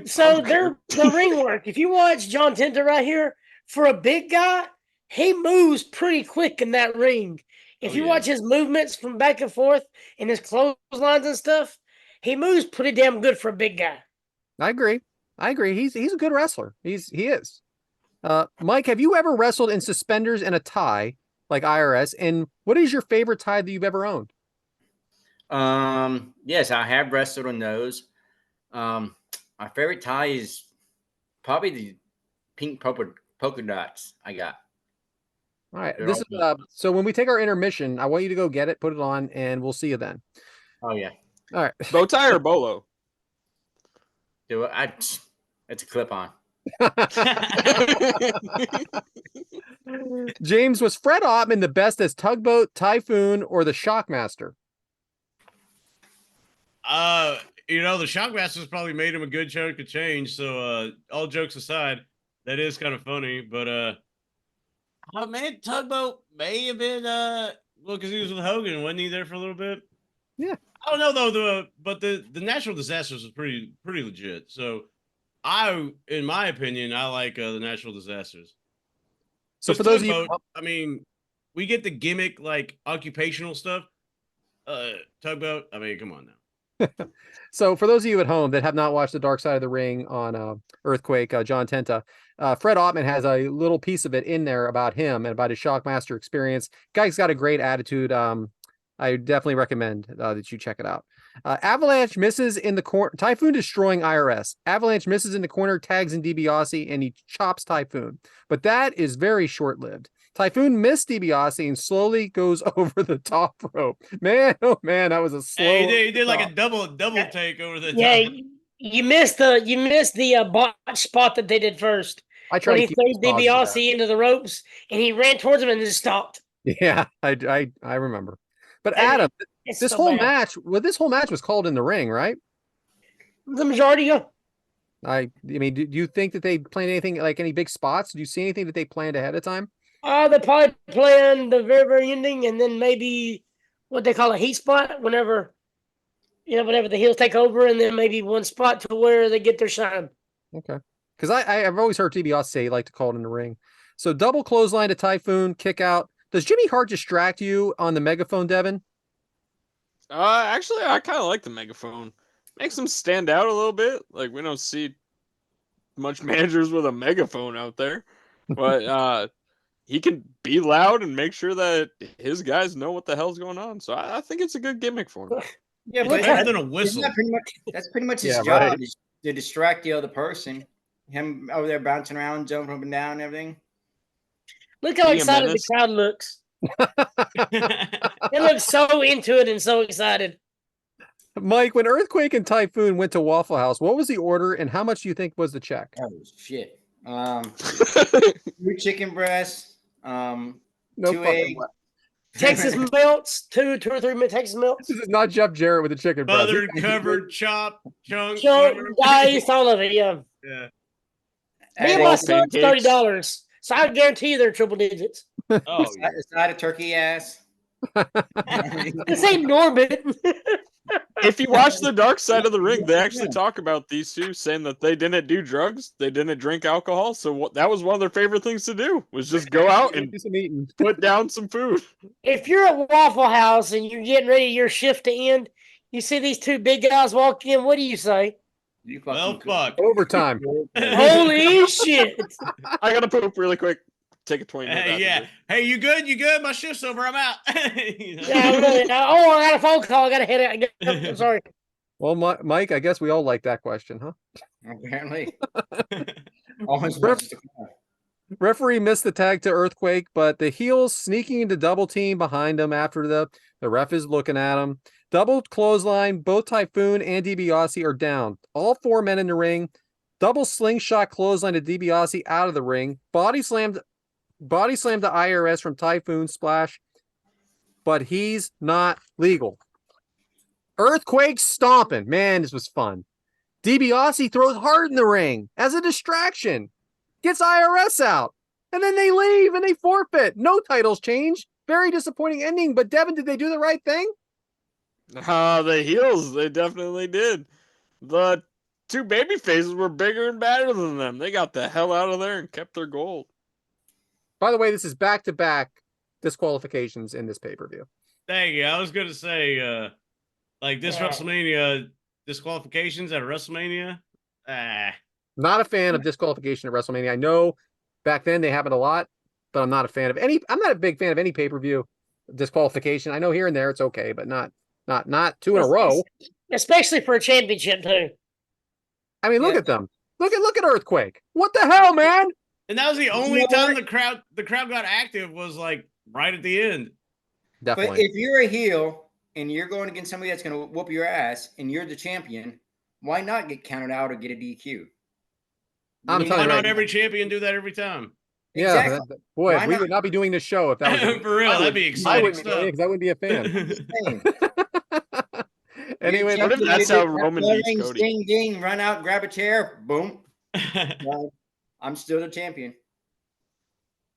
So the ring work. If you watch John Tenta right here, for a big guy, he moves pretty quick in that ring. If you watch his movements from back and forth and his clotheslines and stuff, he moves pretty damn good for a big guy. I agree. He's a good wrestler. He is. Mike, have you ever wrestled in suspenders and a tie like IRS? And what is your favorite tie that you've ever owned? Yes, I have wrestled on those. My favorite tie is probably pink polka dots. I got. All right. They're This is all so when we take our intermission, I want you to go get it, put it on, and we'll see you then. Oh yeah. All right. Bow tie or bolo? Do it. It's a clip on. James, was Fred Ottman the best as Tugboat, Typhoon, or the Shockmaster? The Shockmasters probably made him a good chunk of change. So, all jokes aside, that is kind of funny. But, oh man, Tugboat may have been, because he was with Hogan, wasn't he there for a little bit? Yeah. I don't know though, but the Natural Disasters was pretty legit. So, in my opinion, I like the Natural Disasters. So for those of you, Tugboat, I mean, we get the gimmick like occupational stuff. Tugboat, I mean, come on now. so for those of you at home that have not watched The Dark Side of the Ring on Earthquake, John Tenta, Fred Ottman has a little piece of it in there about him and about his Shockmaster experience. Guy's got a great attitude. I definitely recommend that you check it out. Avalanche misses in the corner. Typhoon destroying IRS. Avalanche misses in the corner, tags in DiBiase, and he chops Typhoon. But that is very short-lived. Typhoon missed DiBiase and slowly goes over the top rope. Man, oh man, that was a slow. Hey, he did like a double take over the Yeah, top. you missed the botch spot that they did first. I tried When to he keep throws the dogs DiBiase into the ropes and he ran towards him and just stopped. Yeah, I remember. But I mean, Adam, it's this so whole bad. match, this whole match was called in the ring, right? The majority of I mean, do you think that they planned anything like any big spots? Do you see anything that they planned ahead of time? they probably planned the very ending and then maybe what they call a heat spot whenever the heels take over, and then maybe one spot to where they get their shine. Okay. Because I've always heard DiBiase say he liked to call it in the ring. So double clothesline to Typhoon, kick out. Does Jimmy Hart distract you on the megaphone, Devyn? Actually, I kind of like the megaphone. Makes them stand out a little bit. Like, we don't see much managers with a megaphone out there. But he can be loud and make sure that his guys know what the hell's going on. So I think it's a good gimmick for him. Yeah, It's but better than a isn't whistle. that's pretty much his Yeah, job right. is to distract the other person. Him over there bouncing around, jumping up and down, and everything. Look how Be a excited the menace. crowd looks. They look so into it and so excited. Mike, when Earthquake and Typhoon went to Waffle House, what was the order and how much do you think was the check? Oh shit! 2 chicken breasts, No 2 fucking eggs. way. Texas melts, two or three Texas melts. This is not Jeff Jarrett with the chicken breast. Smothered, covered, chopped, chunked, Chunk, whatever. dice, all of it, yeah. Yeah. Me and And my a son's pancakes. $30. So I guarantee you they're triple digits. Oh, yeah. side of turkey ass. This ain't Norbit. If you watch The Dark Side of the Ring, they actually talk about these two, saying that they didn't do drugs, they didn't drink alcohol, so that was one of their favorite things to do, was just go out and Do some eating. put down some food. If you're at Waffle House and you're getting ready your shift to end, you see these two big guys walk in, what do you say? You Well, fucking fuck. Overtime. Holy shit. I gotta poop really quick. Take a 20 minute. Hey, yeah. Hey, you good? You good? My shift's over. I'm out. You know? Yeah, really. Oh, I got a phone call. I got to hit it. I'm sorry. Well, Mike, I guess we all like that question, huh? Apparently. Always Ref- watches the car. Referee missed the tag to Earthquake, but the heels sneaking into double team behind him after the ref is looking at him. Double clothesline, both Typhoon and DiBiase are down. All 4 men in the ring. Double slingshot clothesline to DiBiase out of the ring. Body slam to IRS from Typhoon splash, but he's not legal. Earthquake stomping. Man, this was fun. DiBiase throws hard in the ring as a distraction. Gets IRS out. And then they leave and they forfeit. No titles change. Very disappointing ending. But Devyn, did they do the right thing? The heels, they definitely did. The two baby faces were bigger and badder than them. They got the hell out of there and kept their gold. By the way, this is back-to-back disqualifications in this pay-per-view. Thank you. I was going to say, like this WrestleMania disqualifications at WrestleMania. Not a fan of disqualification at WrestleMania. I know back then they happened a lot, but I'm not a fan of any. I'm not a big fan of any pay-per-view disqualification. I know here and there it's okay, but not 2 in a row. Especially for a championship, too. I mean, look at them. Look at Earthquake. What the hell, man? And that was the You only know time what? the crowd got active was like right at the end. But Definitely. if you're a heel and you're going against somebody that's going to whoop your ass and you're the champion, why not get counted out or get a DQ? I'm You telling Why you not right every champion do that every time? Yeah, Exactly. boy, Why we not? would not be doing this show if that was the case. For real, I that'd be I exciting wouldn't be doing it stuff. because I wouldn't be a fan. I'm just saying. Anyway, You're What if champion, that's you how just Roman have beats rings, Cody? Ding, ding, run out, grab a chair, boom. Well, I'm still the champion.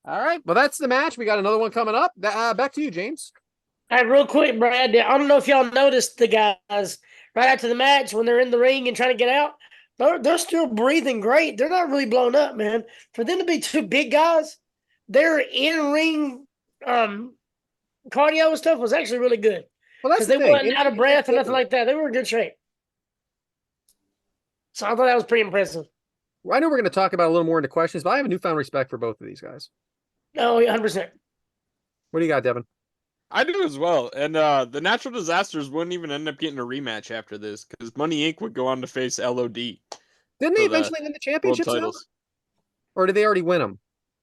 all right. Well, that's the match. We got another one coming up. Back to you, James. Hey, real quick, Brad. I don't know if y'all noticed the guys right after the match when they're in the ring and trying to get out. They're still breathing great. They're not really blown up, man. For them to be two big guys, their in ring cardio and stuff was actually really good Well, that's because the they thing. weren't out of breath or nothing like that. They were in good shape. So I thought that was pretty impressive. I know we're going to talk about a little more into questions, but I have a newfound respect for both of these guys. Oh, 100%. What do you got, Devin? I do as well. And the Natural Disasters wouldn't even end up getting a rematch after this because Money Inc. would go on to face LOD Didn't for they the eventually win the world championships now? titles. Or did they already win them?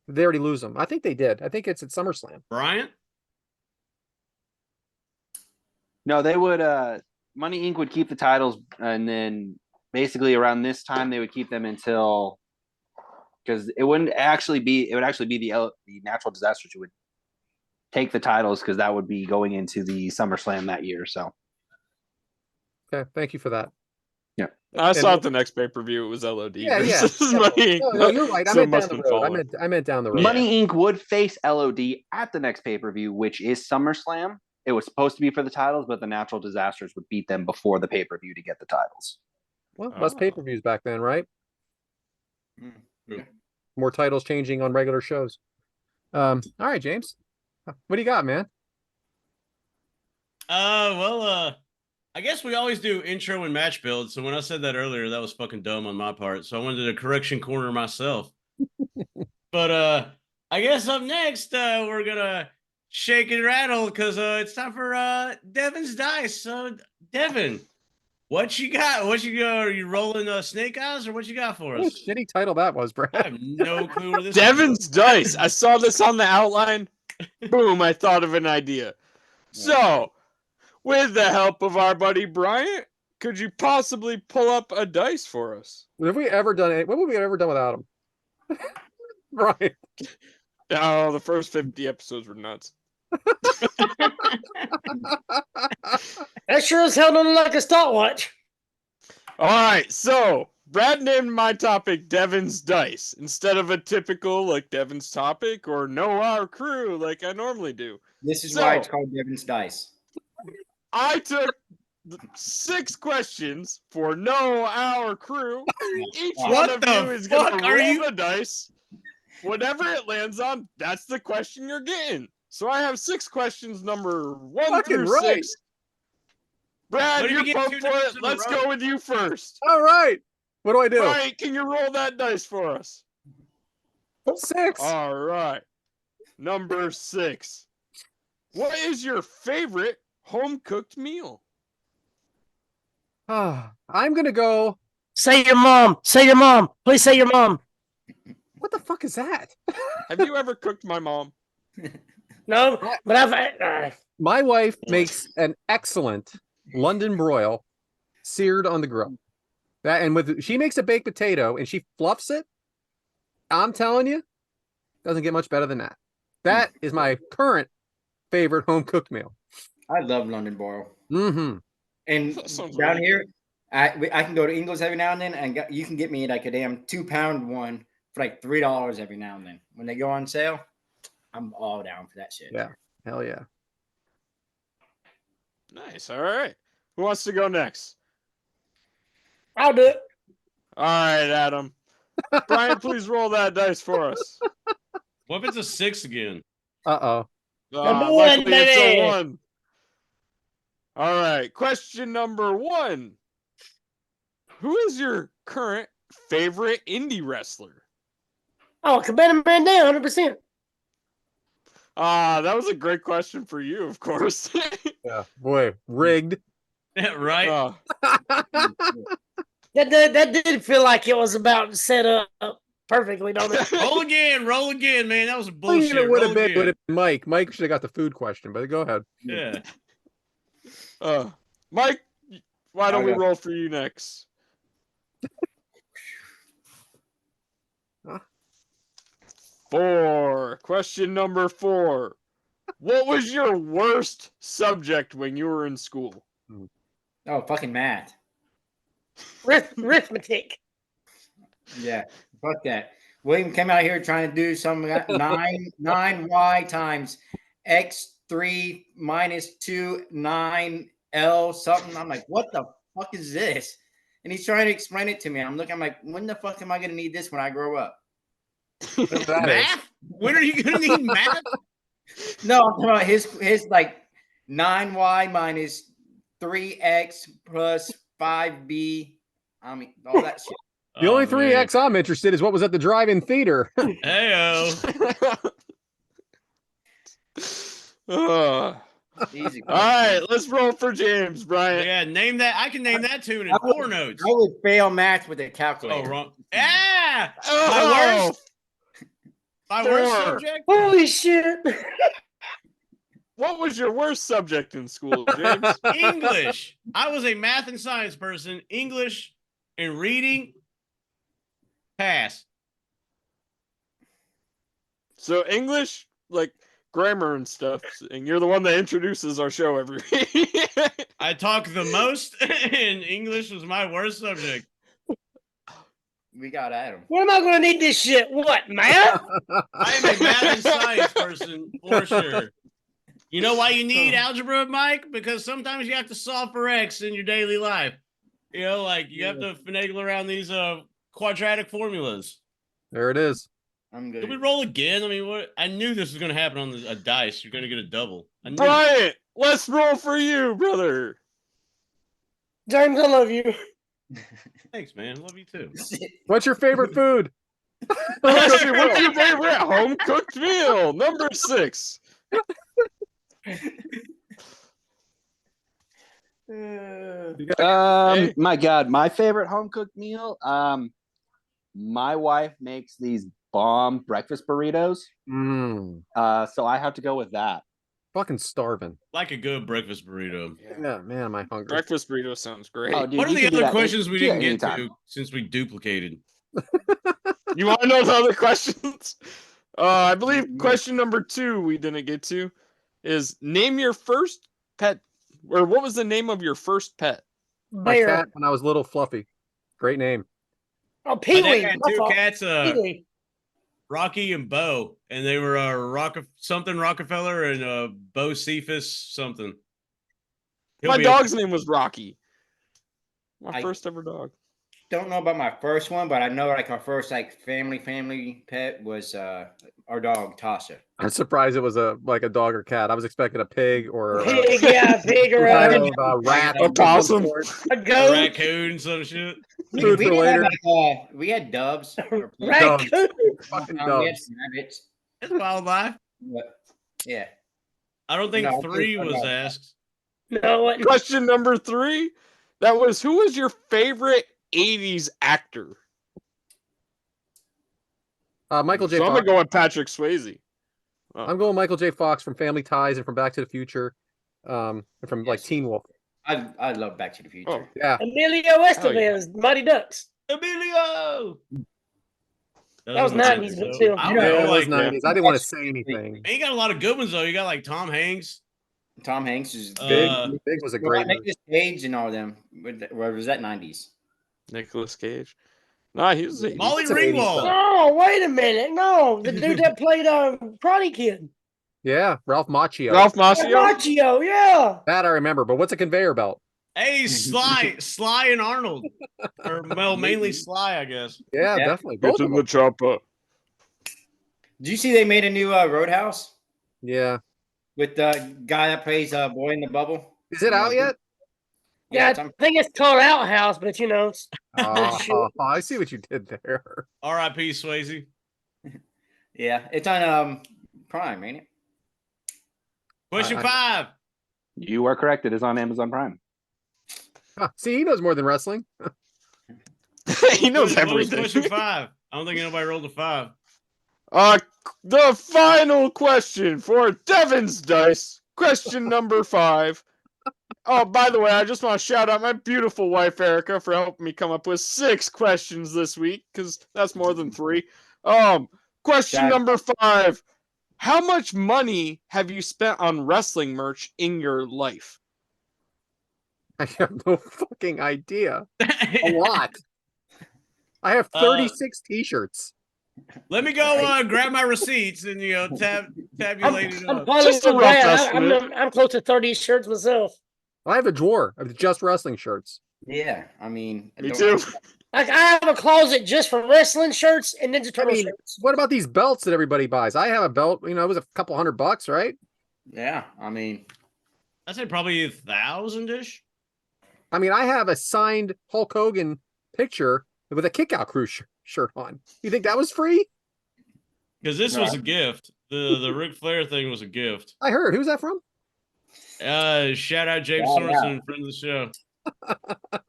Did they already lose them? I think they did. I think it's at SummerSlam. Bryant? No, they would. Money Inc. would keep the titles, and then basically around this time they would keep them until because it wouldn't actually be. It would actually be the Natural Disasters who would take the titles because that would be going into the SummerSlam that year. So Okay, thank you for that. I saw at the next pay-per-view it was LOD Yeah, versus yeah. Money Inc. No, you're right. I So it meant down must the have been road. following. I meant down the road. Money Inc. would face LOD at the next pay-per-view, which is SummerSlam. It was supposed to be for the titles, but the Natural Disasters would beat them before the pay-per-view to get the titles. Well, less Oh. pay-per-views back then, right? Yeah. More titles changing on regular shows. All right, James. What do you got, man? I guess we always do intro and match build. So when I said that earlier, that was fucking dumb on my part. So I wanted to correction corner myself. But I guess up next, we're gonna shake and rattle because it's time for Devyn's dice. So Devyn, what you got? What you got? Are you rolling snake eyes or what you got for What a us? shitty title that was, Brad. I have no clue where this is Devyn's dice. I saw this on the outline. Boom! I thought of an idea. So, with the help of our buddy Bryant, could you possibly pull up a dice for us? Have we ever done it? What would we have ever done without him? Right. Oh, the first 50 episodes were nuts. That sure as hell don't look like a stopwatch. All right, so Brad named my topic Devyn's Dice instead of a typical like Devyn's topic or Know Our Crew like I normally do. This is So- why it's called Devyn's Dice. I took 6 questions for Know Our Crew. Each What one of the you is going fuck to are roll you- the dice. Whatever it lands on, that's the question you're getting. So I have 6 questions, number 1 Fucking through right. 6. Brad, What if you're you get pumped 2 for numbers it. in a Let's row? go with you first. All right. What do I do? Right, can you roll that dice for us? 6. All right. Number 6. What is your favorite home cooked meal? I'm gonna go. Say your mom. Say your mom. Please say your mom. What the fuck is that? Have you ever cooked my mom? No, but I've. My wife makes an excellent London broil seared on the grill. That and with she makes a baked potato and she fluffs it. I'm telling you, doesn't get much better than that. That is my current favorite home cooked meal. I love London broil. Mm-hmm. And That sounds down really here, I can go to Ingles every now and then, and you can get me like a damn 2-pound one for like $3 every now and then. When they go on sale, I'm all down for that shit. Yeah. Hell yeah. Nice. All right. Who wants to go next? I'll do it. All right, Adam. Brian, please roll that dice for us. What if it's a 6 again? Uh-oh. Number one, Luckily it's baby. a 1. All right. Question number 1. Who is your current favorite indie wrestler? Oh, Cabana Man down, 100%. That was a great question for you, of course. Yeah. Boy, rigged. Right? Uh, That did feel like it was about set up. perfectly, don't it? Roll again, man. That was bullshit. It would Roll have been again. Mike. Mike should have got the food question, but go ahead. Yeah. Mike, why don't we Okay. roll for you next? Huh? 4. Question number 4. What was your worst subject when you were in school? Oh, fucking math. Arithmetic. Yeah, fuck that. William came out here trying to do some 9y times x3 minus 2 9l something. I'm like, what the fuck is this? And he's trying to explain it to me. I'm like, when the fuck am I gonna need this when I grow up? Whatever that is. Math? When are you gonna need math? No, I'm talking about his like 9y minus 3x plus 5b. I mean, all that shit. The only Oh, 3X I'm interested is what was at the drive-in theater. Heyo. All Easy. right, let's roll for James, Brian. Yeah, name that. I can name that tune in 4 notes. I would fail math with a Oh, calculator. wrong. Yeah. Oh, My worst 4. subject? Holy shit. What was your worst subject in school, James? English. I was a math and science person. English and reading. Pass. So English, like grammar and stuff, and you're the one that introduces our show every week. I talk the most, and English was my worst subject. We got Adam. What am I going to need this shit? What, math? I am a math and science person for sure. You know why you need algebra, Mike? Because sometimes you have to solve for X in your daily life. You know, like you have to finagle around these quadratic formulas. There it is. I'm Did we good. roll again? I mean, what? I knew this was going to happen on a dice. You're going to get a double. I knew it. Brian, let's roll for you, brother. James, I love you. Thanks, man. Love you too. What's your favorite food? What's your favorite home cooked meal? Number 6. Hey. My God, my favorite home cooked meal. My wife makes these bomb breakfast burritos. So I have to go with that. Fucking starving. Like a good breakfast burrito. Yeah, man, am I hungry? Breakfast burrito sounds great. Oh, dude, What are you the can do other that questions we didn't get anytime. to since we duplicated? You want to know the other questions? I believe question number 2 we didn't get to is name your first pet, or what was the name of your first pet? My Bear. cat when I was little, Fluffy. Great name. Oh, My Pee dad Wee. had 2 cats, Pee-wee. Rocky and Bo, and they were Rockefeller and Bo Cephas something. He'll My be dog's name was Rocky. My I- first ever dog. Don't know about my first one, but I know like my first like family pet was our dog Tasha. I'm surprised it was a dog or cat. I was expecting a pig or Pig, yeah, pig or kind a, of rat. A possum. a a goat. raccoon, some shit. Food for did later. have, like, we had doves. or pigs. Raccoon. Fucking We had doves. some rabbits. It's wildlife. But, yeah. I don't think No, 3 it's was not. asked. No, what? Question number 3. That was, who was your favorite 80s actor? Michael J. So I'm Fox. gonna go with Patrick Swayze. I'm going Michael J. Fox from Family Ties and from Back to the Future, and from like Yes. Teen Wolf. I love Back to the Future. Oh, Yeah, Emilio Estevez, Mighty Ducks. Emilio! That was a good 90s, but episode. still. I yeah, don't know, it was like, 90s. I didn't want to say anything. man, you got a lot of good ones, though. You got, like, Tom Hanks. Tom Hanks is Big, big. Big was a Well, great movie. Nicolas Cage and all of them. Where was that 90s? Nicolas Cage. Nah, he was 80s. Molly It's an 80s Ringwald. stuff. No, wait a minute. No, the dude that played Karate Kid. Yeah, Ralph Macchio. Ralph Macchio. Machio, yeah. That I remember. But what's a conveyor belt? Hey, Sly and Arnold. Or, well, mainly Sly, I guess. Yeah, Yeah. definitely. Get Both in of the them. chopper. Did you see they made a new Roadhouse Yeah. with the guy that plays Boy in the Bubble? Is it out yet? Yeah, it's I on- think it's called Outhouse, but it's, Oh, I see what you did there. R.I.P. Swayze. yeah, it's on Prime, ain't it? Question I- 5. You are correct. It is on Amazon Prime. Huh, see, he knows more than wrestling. He knows What was everything. question 5? I don't think anybody rolled a 5. The final question for Devyn's Dice. Question number 5. Oh, by the way, I just want to shout out my beautiful wife, Erica, for helping me come up with 6 questions this week, because that's more than 3. Question number 5. How much money have you spent on wrestling merch in your life? I have no fucking idea. A lot. I have 36 t-shirts. Let me go grab my receipts and tabulate it I'm up. probably Just a with rough Brad. estimate. I'm close to 30 shirts myself. I have a drawer of just wrestling shirts. Yeah, I mean, Me too. Like I have a closet just for wrestling shirts and Ninja Turtle shirts. What about these belts that everybody buys? I have a belt, it was a couple $100, right? Yeah, I mean, I'd say probably 1,000-ish. I mean, I have a signed Hulk Hogan picture with a Kick Out Crew shirt on. You think that was free? Because this was a gift. The Ric Flair thing was a gift. I heard. Who's that from? Shout out James Sorensen, friend of the show.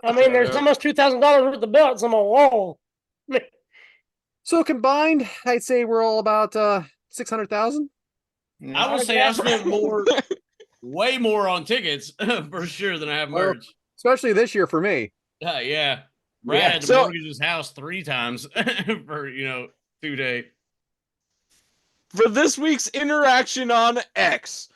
I mean, there's almost $2,000 worth of belts on my wall. So combined, I'd say we're all about 600,000. I would say I spent way more on tickets for sure than I have merch. Especially this year for me. Yeah. Brad had to mortgage his house 3 times for 2 days. For this week's interaction on X,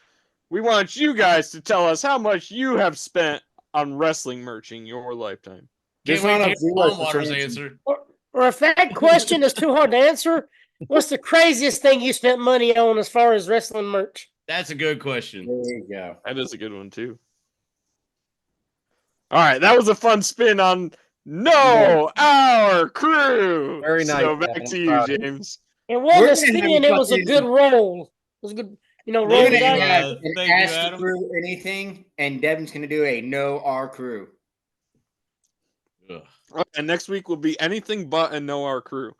we want you guys to tell us how much you have spent on wrestling merch in your lifetime. Can't wait to hear Water's answer. Or if that question is too hard to answer, what's the craziest thing you spent money on as far as wrestling merch? That's a good question. There you go. That is a good one, too. All right, that was a fun spin on Our Crew. Very nice. So back to you, James. It wasn't a spin, it was a good roll. It was a good, roll We're the gonna dice. ask the crew anything, and Devyn's gonna do a no our crew. And next week will be anything but a Our Crew.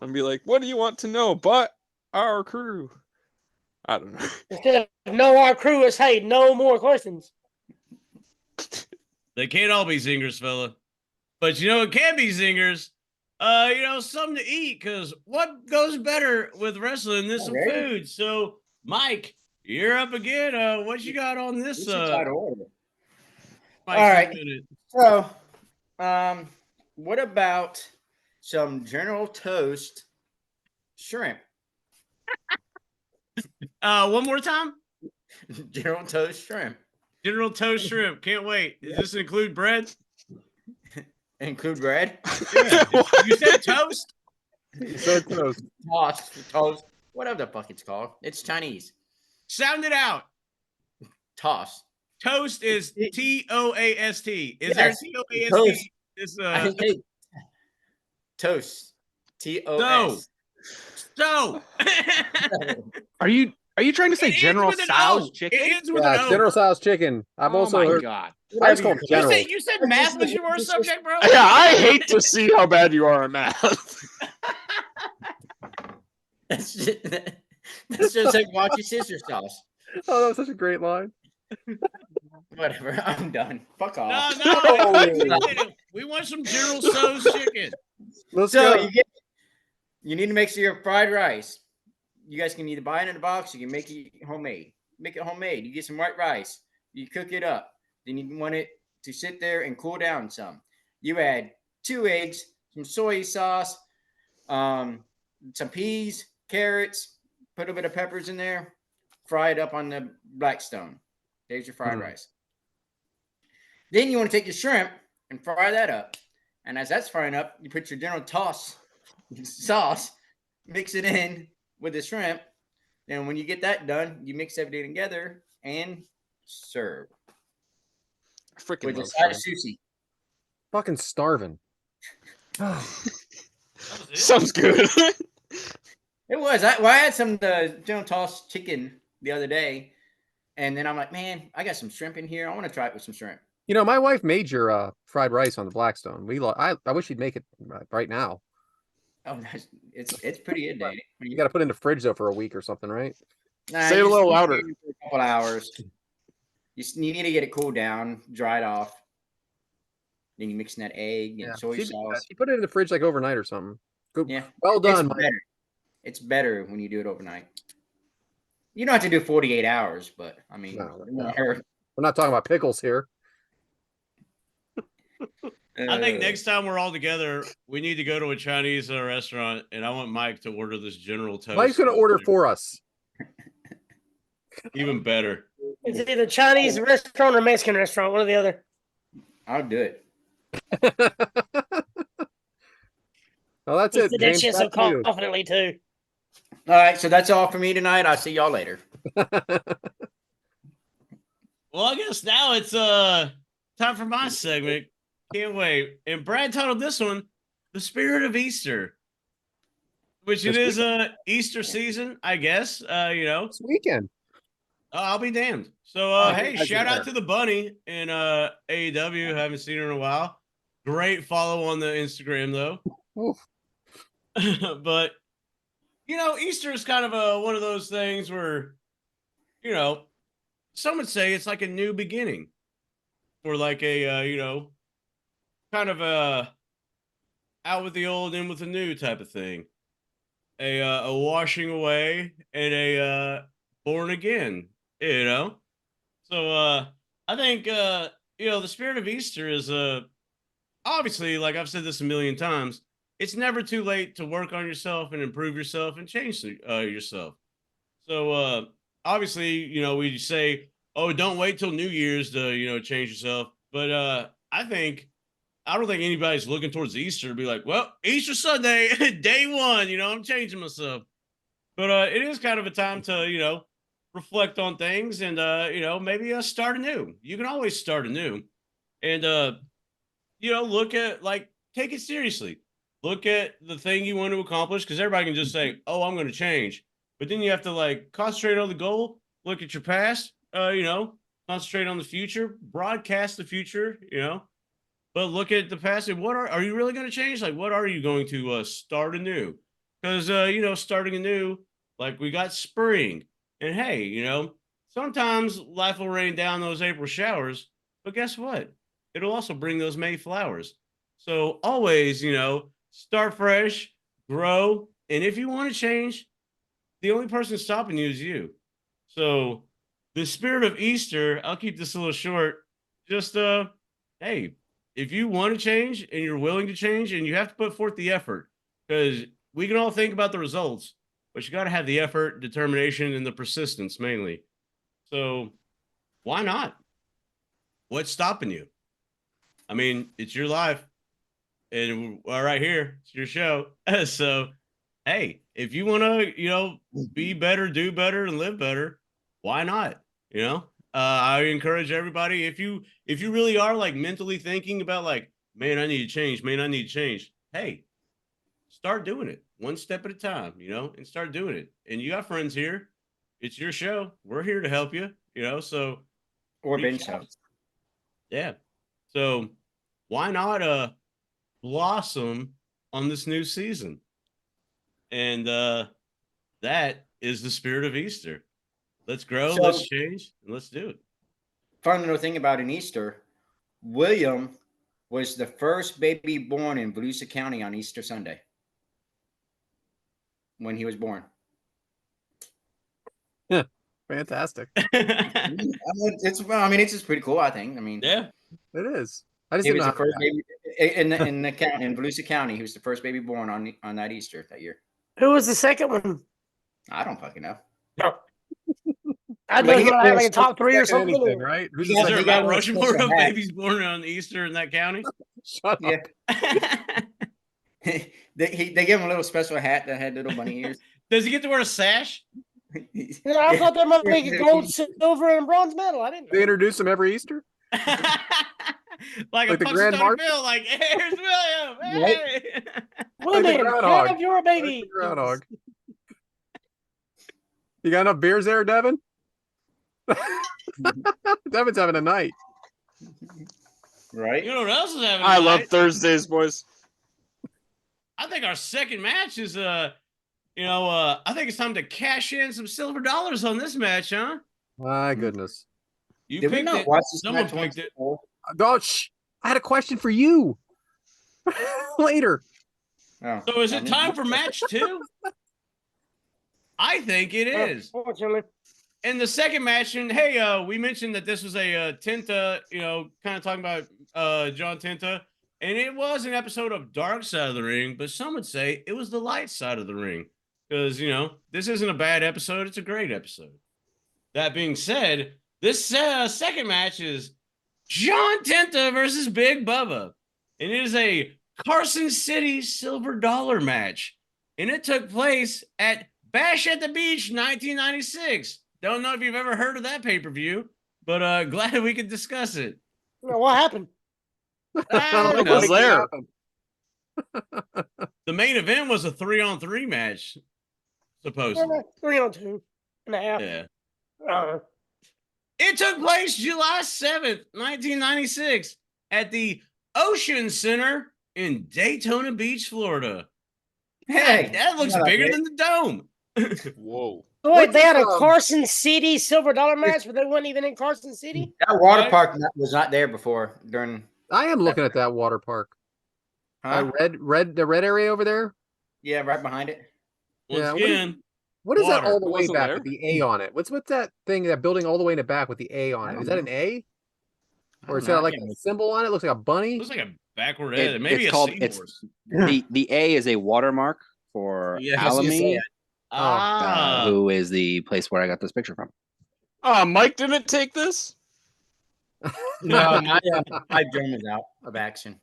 I'll be like, what do you want to know but our crew? I don't know. Instead of no our crew, it's hey, no more questions. They can't all be zingers, fella. But it can be zingers. Something to eat, because what goes better with wrestling than some food? So, Mike, you're up again. What you got on this? All right. So, what about some General Toast shrimp? One more time. General Toast shrimp. General Toast shrimp. Can't wait. Does this include bread? Include bread? Yeah. You said toast? You said toast. Toast. Whatever the fuck it's called. It's Chinese. Sound it out. Toast. Toast is Toast. Is there Toast? Toast. TOS. So. Are you trying to say General Tso's chicken? It ends with Yeah, an O. General Tso's chicken. I've also heard. God. I just call it General. You said math was your worst subject, bro? Yeah, I hate to see how bad you are at math. That's just like watch your sister sauce. Oh, that was such a great line. Whatever, I'm done. Fuck off. No. We want some General Tso's chicken. Let's So go. you need to make sure your fried rice. You guys can either buy it in a box, you can make it homemade. Make it homemade. You get some white rice. You cook it up. Then you want it to sit there and cool down some. You add 2 eggs, some soy sauce, some peas, carrots, put a bit of peppers in there, fry it up on the Blackstone. There's your fried rice. Then you want to take your shrimp and fry that up. And as that's frying up, you put your General Toss sauce, mix it in with the shrimp. Then when you get that done, you mix everything together and serve. Freaking With a love side of shrimp. sushi. Fucking starving. Sounds good. It was. I had some of the General Toss chicken the other day. And then I'm like, man, I got some shrimp in here. I want to try it with some shrimp. My wife made your fried rice on the Blackstone. I wish she'd make it right now. Oh, it's pretty good, Danny. You got to put it in the fridge though for a week or something, right? Say it a little louder. For a couple hours. You need to get it cooled down, dry it off. Then you mix in that egg and soy sauce. You put it in the fridge like overnight or something. Good. Yeah. Well done, It's Mike. better. It's better when you do it overnight. You don't have to do 48 hours, but I mean, No, it won't no. hurt. We're not talking about pickles here. I think next time we're all together, we need to go to a Chinese restaurant, and I want Mike to order this General Toast. Mike's going to order for us. Even better. It's either Chinese restaurant or Mexican restaurant, one or the other. I'll do it. Well, that's He it. said that James, shit so back to you. confidently too. All right, so that's all for me tonight. I'll see y'all later. Well, I guess now it's time for my segment. Can't wait. And Brad titled this one "The Spirit of Easter," which it is Easter season, I guess. This weekend. I'll be damned. So, hey, Guys shout are out there. to the bunny in AEW. Haven't seen her in a while. Great follow on the Instagram though. Oof. But Easter is kind of one of those things where, some would say it's like a new beginning, or like a kind of a out with the old, in with the new type of thing. A washing away and a born again. So I think the spirit of Easter is obviously, like I've said this a million times, it's never too late to work on yourself and improve yourself and change yourself. So obviously, we say, oh, don't wait till New Year's to change yourself. But I don't think anybody's looking towards Easter to be like, well, Easter Sunday, day one, I'm changing myself. But it is kind of a time to reflect on things and maybe start anew. You can always start anew, and look at, like, take it seriously. Look at the thing you want to accomplish, because everybody can just say, oh, I'm going to change, but then you have to, like, concentrate on the goal. Look at your past, concentrate on the future, broadcast the future, but look at the past and what are you really going to change? Like, what are you going to start anew? Because starting anew, like, we got spring, and hey, sometimes life will rain down those April showers, but guess what? It'll also bring those May flowers. So always, start fresh, grow, and if you want to change, the only person stopping you is you. So the spirit of Easter, I'll keep this a little short. Just hey, if you want to change and you're willing to change, and you have to put forth the effort, because we can all think about the results, but you got to have the effort, determination, and the persistence mainly. So why not? What's stopping you? I mean, it's your life, and we're right here. It's your show. So, hey, if you want to, be better, do better, and live better, why not? I encourage everybody, if you really are, like, mentally thinking about, like, man, I need to change, man, I need to change. Hey, start doing it one step at a time, and start doing it. And you got friends here. It's your show. We're here to help you, so. Or reach bench out. out. Yeah. So why not blossom on this new season? And that is the spirit of Easter. Let's grow, So- let's change, and let's do it. Fun little thing about an Easter, William was the first baby born in Volusia County on Easter Sunday when he was born. Fantastic. It's just pretty cool, I think. I mean, Yeah. It is. I just he didn't was know. the first baby in the county in Volusia County. He was the first baby born on that Easter that year. Who was the second one? I don't fucking know. I But know he he got like a top three or Second something. anything, right? Who's He the Is got- there he a got Mount a Rushmore special of hat. babies born on Easter in that county? Shut up. Yeah, they gave him a little special hat that had little bunny ears. Does he get to wear a sash? I thought there might be a gold, silver, and bronze medal. I didn't They know. introduce him every Easter. Like a Like the Punxsutawney Grand March? Bill, like, here's William. Right. Hey. Like the Women, groundhog. have your baby. Groundhog. You got enough beers there, Devin? Devin's having a night. Right? You know what else is happening? I love tonight? Thursdays, boys. I think our second match is I think it's time to cash in some silver dollars on this match, huh? My goodness. You Did we picked not it. watch this Someone match once picked it. before? Oh, shh. I had a question for you later. Oh, So is I it mean- time for match 2? I think it is. Unfortunately. In the second match, and hey, we mentioned that this was a Tenta, kind of talking about John Tenta, and it was an episode of Dark Side of the Ring, but some would say it was the light side of the ring because this isn't a bad episode; it's a great episode. That being said, this second match is John Tenta versus Big Bubba, and it is a Carson City Silver Dollar match, and it took place at Bash at the Beach 1996. Don't know if you've ever heard of that pay-per-view, but glad we could discuss it. What happened? I don't don't know know. was what there? happened. The main event was a 3-on-3 match, supposedly. 3-on-2.5. Yeah. Uh, It took place July 7th, 1996 at the Ocean Center in Daytona Beach, Florida. Hey, That looks yeah, bigger it- than the dome. Whoa. so wait, What's they had a the, Carson City Silver Dollar match, but they weren't even in Carson City? That water Right. park was not there before during. I am looking at that water park. Huh? The red area over there. Yeah, right behind it. Once Yeah, what is- again, What is that Water. all the It way wasn't back there? with the A on it? What's that thing, that building all the way in the back with the A on it? Is that an A? Or is that like a symbol on it? Looks like a bunny? looks like a backward It- head. Maybe it's a called- seahorse. The A is a watermark for Yeah, I was gonna say Alamy, it. Ah, who is the place where I got this picture from. Oh, Mike didn't take this? No, my drum is out of action.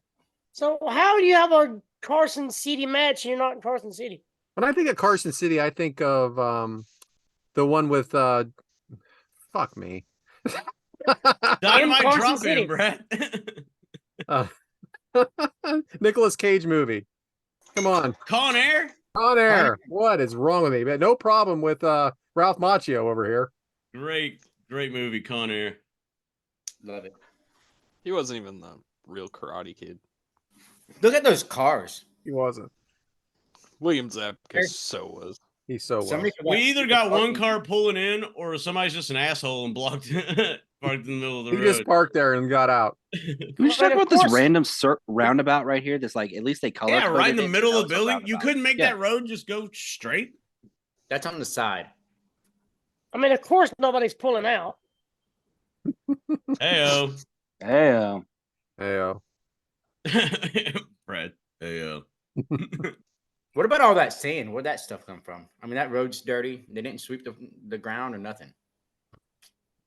So how do you have a Carson City match and you're not in Carson City? When I think of Carson City, I think of the one with fuck me. Dynamite Carson drop City. in, Brett. Nicolas Cage movie. Come on. Con Air? On air. What is wrong with me? But no problem with Ralph Macchio over here. Great movie, Con Air. Love it. He wasn't even the real Karate Kid. Look at those cars. He wasn't. William Zabka so was. He so was. Somebody forgot- We either got one car pulling in or somebody's just an asshole and blocked parked in the middle of the He road. just parked there and got out. Can we just But talk of about this course- random roundabout right here? That's like, at least they color. Yeah, right in the coded it, middle so of the it's a building. You roundabout. couldn't make Yeah. that road just go straight. That's on the side. I mean, of course, nobody's pulling out. Heyo. Yeah. Heyo. Fred. Heyo. What about all that sand? Where'd that stuff come from? I mean, that road's dirty. They didn't sweep the ground or nothing.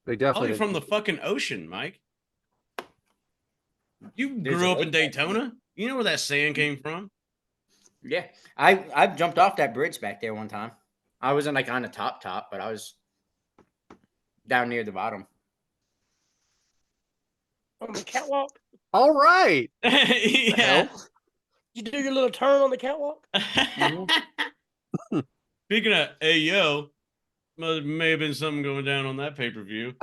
They definitely Probably from the fucking ocean, Mike. You There's grew a up in lake Daytona. You know where that sand came from. Yeah, I jumped off that bridge back there one time. I wasn't like on the top, but I was down near the bottom. On the catwalk. All right. Yeah. You do your little turn on the catwalk. Speaking of AO, may have been something going down on that pay-per-view.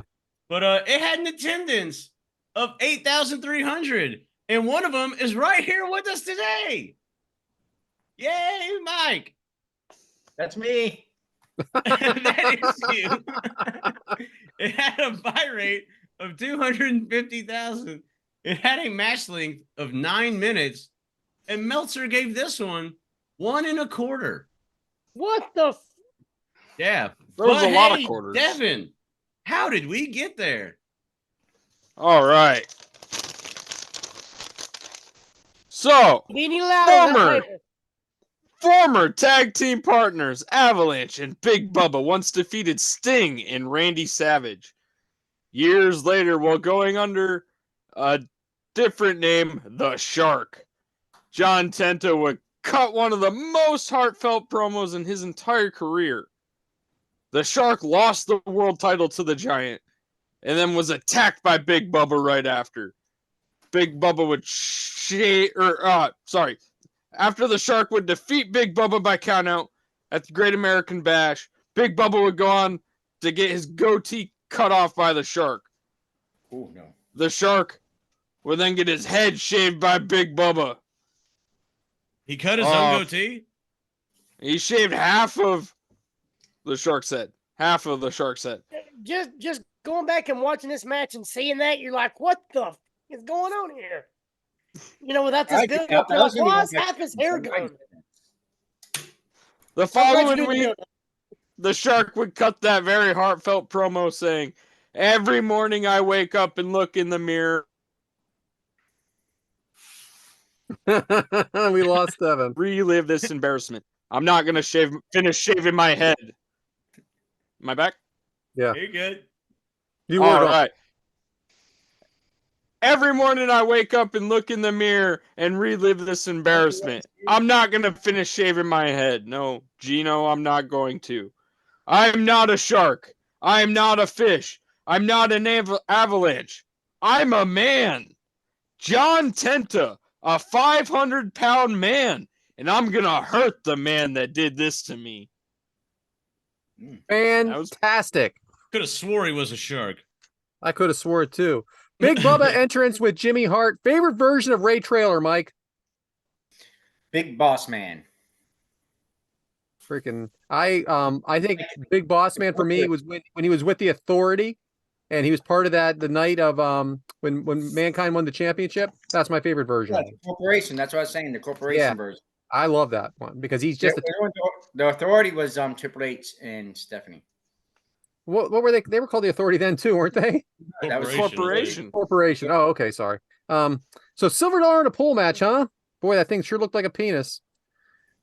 But it had an attendance of 8,300. And one of them is right here with us today. Yay, Mike. That's me. That is you. It had a buy rate of 250,000. It had a match length of 9 minutes. And Meltzer gave this one 1 1/4. What the? Yeah. There was But a lot of hey, quarters. Devyn, how did we get there? All right. So, Beanie louder. Former. not later. former tag team partners Avalanche and Big Bubba once defeated Sting and Randy Savage. Years later, while going under a different name, The Shark, John Tenta would cut one of the most heartfelt promos in his entire career. The Shark lost the world title to the Giant and then was attacked by Big Bubba right after. Big Bubba would after the Shark would defeat Big Bubba by countout at the Great American Bash, Big Bubba would go on to get his goatee cut off by the Shark. Oh no. The Shark would then get his head shaved by Big Bubba. He cut his own goatee? He shaved half of the Shark's head. Half of the Shark's head. Just going back and watching this match and seeing that, you're like, what the is going on here? You know, without this I build think up, that you're was like, gonna why go is back half his to hair somebody gone? said that. The I'm glad following you're week, doing it. the Shark would cut that very heartfelt promo saying, "Every morning I wake up and look in the mirror, We lost Devyn. relive this embarrassment. I'm not gonna finish shaving my head." Am I back? Yeah, You're good. you were All gone. right. Every morning I wake up and look in the mirror and relive this embarrassment. I'm not going to finish shaving my head. No, Gino, I'm not going to. I'm not a shark. I'm not a fish. I'm not an avalanche. I'm a man. John Tenta, a 500-pound man. And I'm going to hurt the man that did this to me. Fantastic. Could have swore he was a shark. I could have swore it too. Big Bubba entrance with Jimmy Hart. Favorite version of Ray Traylor, Mike? Big Boss Man. Freaking, I think Big Boss Man for me was when he was with the Authority, and he was part of that the night of when Mankind won the championship. That's my favorite version. Yeah, the corporation. That's what I was saying. The corporation version. I love that one because he's just the Authority was Triple H and Stephanie. what were they? They were called the Authority then too, weren't they? That was Corporation. Corporation. Oh, okay, sorry. So silver dollar in a pole match, huh? Boy, that thing sure looked like a penis.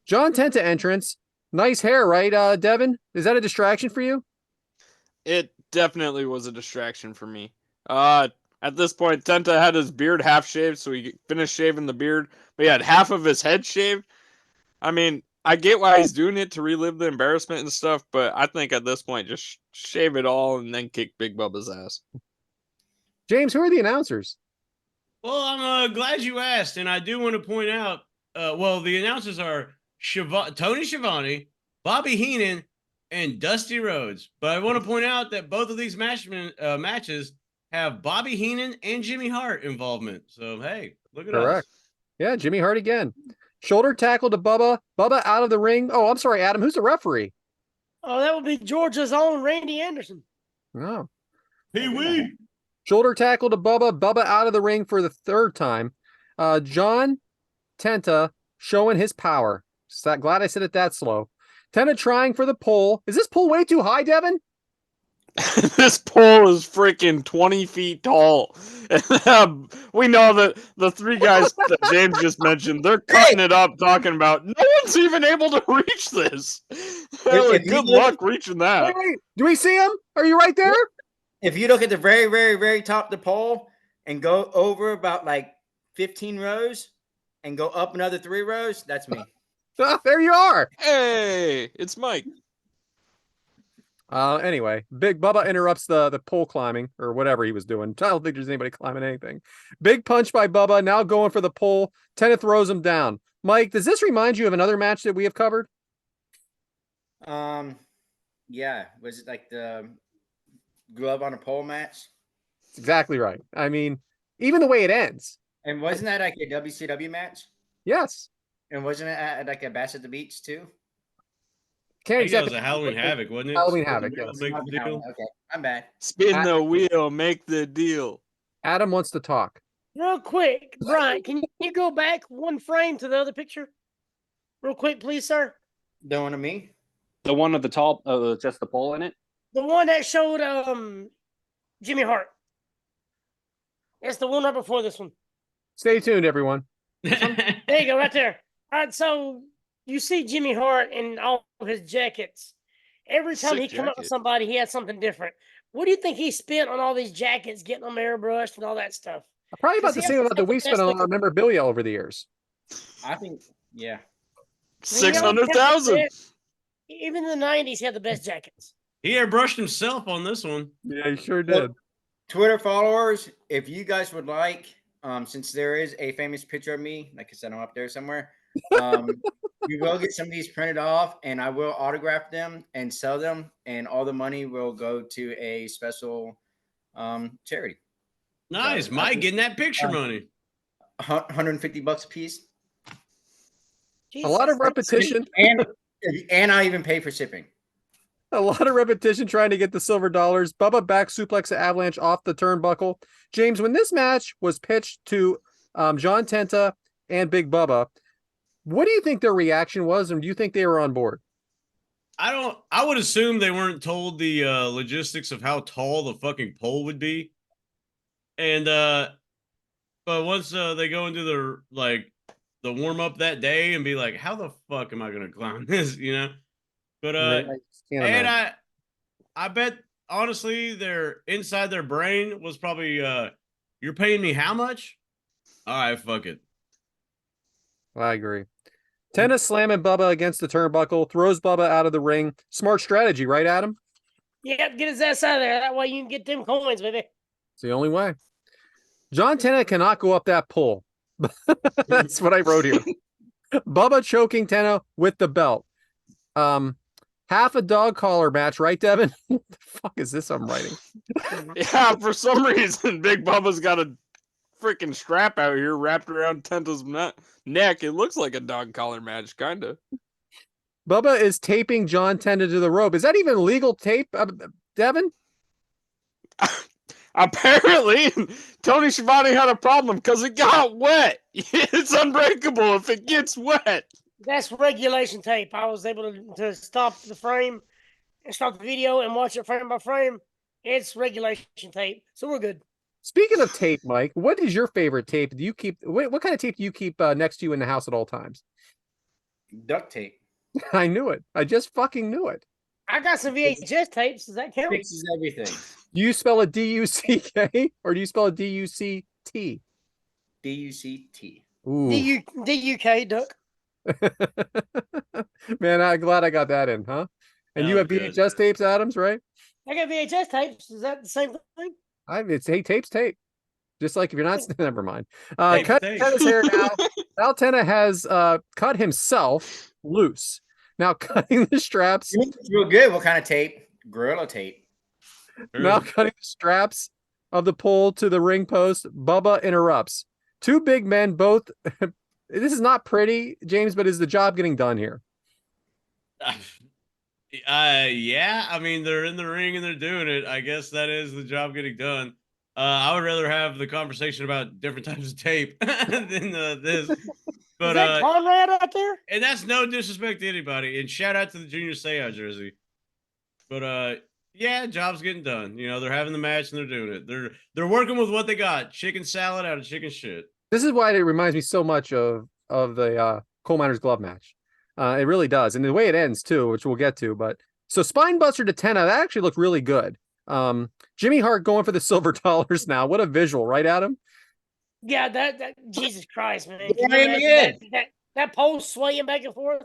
John Tenta entrance. Nice hair, right, Devyn? Is that a distraction for you? It definitely was a distraction for me. At this point, Tenta had his beard half shaved, so he finished shaving the beard, but he had half of his head shaved. I mean, I get why he's doing it to relive the embarrassment and stuff, but I think at this point, just shave it all and then kick Big Bubba's ass. James, who are the announcers? Well, I'm glad you asked, and I do want to point out. The announcers are Tony Schiavone, Bobby Heenan, and Dusty Rhodes. But I want to point out that both of these matches have Bobby Heenan and Jimmy Hart involvement. So hey, look at us. Yeah, Jimmy Hart again. Shoulder tackle to Bubba. Bubba out of the ring. Oh, I'm sorry, Adam. Who's the referee? Oh, that would be Georgia's own Randy Anderson. No. Pee-wee. Shoulder tackle to Bubba. Bubba out of the ring for the third time. John Tenta showing his power. Glad I said it that slow. Tenta trying for the pole. Is this pole way too high, Devyn? This pole is freaking 20 feet tall. We know that the three guys that James just mentioned, they're cutting it up, talking about no one's even able to reach this. Good luck reaching that. Wait. Do we see him? Are you right there? If you look at the very, very, very top of the pole and go over about like 15 rows and go up another 3 rows, that's me. There you are. Hey, it's Mike. Anyway, Big Bubba interrupts the pole climbing or whatever he was doing. I don't think there's anybody climbing anything. Big punch by Bubba, now going for the pole. Tenta throws him down. Mike, does this remind you of another match that we have covered? Yeah. Was it like the glove on a pole match? That's exactly right. I mean, even the way it ends. And wasn't that like a WCW match? Yes. And wasn't it at like a Bash at the Beach too? Can't I think that was exactly. a Halloween Havoc, wasn't it? Halloween Havoc, yes. Make the deal. Okay, I'm bad. Spin the wheel, make the deal. Adam wants to talk. Real quick, Brian, can you go back one frame to the other picture? Real quick, please, sir. The one of me? The one with the tall, just the pole in it. The one that showed Jimmy Hart. It's the one right before this one. Stay tuned, everyone. There you go, right there. All right, so you see Jimmy Hart in all of his jackets. Every time Sick he come up with jacket. somebody, he had something different. What do you think he spent on all these jackets, getting them airbrushed and all that stuff? Probably about Does the he same have amount that we the spent best on our looking- memorabilia over the years. I think, yeah. 600,000. Even in the 90s, he had the best jackets. He airbrushed himself on this one. Yeah, he sure did. Twitter followers, if you guys would like, since there is a famous picture of me, like I said, I'm up there somewhere. We will get some of these printed off, and I will autograph them and sell them, and all the money will go to a special charity. Nice, So, Mike getting that picture money. $150 a piece, A lot of repetition. and I even pay for shipping. A lot of repetition trying to get the silver dollars. Bubba back suplex to Avalanche off the turnbuckle. James, when this match was pitched to John Tenta and Big Bubba, what do you think their reaction was, and do you think they were on board? I would assume they weren't told the logistics of how tall the fucking pole would be. And but once they go into the warm up that day and be like, how the fuck am I gonna climb this? But I just can't and imagine. I bet honestly their inside their brain was probably you're paying me how much? All right, fuck it. I agree. Tenta slamming Bubba against the turnbuckle, throws Bubba out of the ring. Smart strategy, right, Adam? Yep, get his ass out of there. That way you can get them coins, baby. It's the only way. John Tenta cannot go up that pole. That's what I wrote here. Bubba choking Tenta with the belt. Half a dog collar match, right, Devyn? What the fuck is this I'm writing? Yeah, for some reason, Big Bubba's got a freaking strap out here wrapped around Tenta's neck. It looks like a dog collar match, kind of. Bubba is taping John Tenta to the rope. Is that even legal tape, Devyn? Apparently, Tony Schiavone had a problem because it got wet. It's unbreakable if it gets wet. That's regulation tape. I was able to stop the frame and stop the video and watch it frame by frame. It's regulation tape, so we're good. Speaking of tape, Mike, what is your favorite tape? Do you keep what kind of tape do you keep next to you in the house at all times? Duct tape I knew it. I just fucking knew it. I got some VHS tapes. Does that count? fixes everything. Do you spell it D-U-C-K or do you spell it D-U-C-T? DUCT. Ooh. DUK, duck. Man, I'm glad I got that in, huh? And you have Good. VHS tapes, Adams, right? I got VHS tapes. Is that the same thing? It's tape's tape. Just like if you're not, never mind. Tape's Cut tape. Tenna's hair now. Now Tenta has cut himself loose. Now cutting the straps. It's real good. What kind of tape? Gorilla tape. Now cutting the straps of the pole to the ring post. Bubba interrupts. Two big men, both. This is not pretty, James, but is the job getting done here? Yeah. I mean, they're in the ring and they're doing it. I guess that is the job getting done. I would rather have the conversation about different types of tape than this. But Is that Conrad out there? and that's no disrespect to anybody. And shout out to the Junior Seau jersey. But yeah, job's getting done. They're having the match and they're doing it. They're working with what they got. Chicken salad out of chicken shit. This is why it reminds me so much of the coal miner's glove match. It really does, and the way it ends too, which we'll get to. But so spinebuster to Tenta, that actually looked really good. Jimmy Hart going for the silver dollars now. What a visual, right, Adam? Yeah, that Jesus Christ, man. Yeah, Can you yeah. imagine that pole swaying back and forth?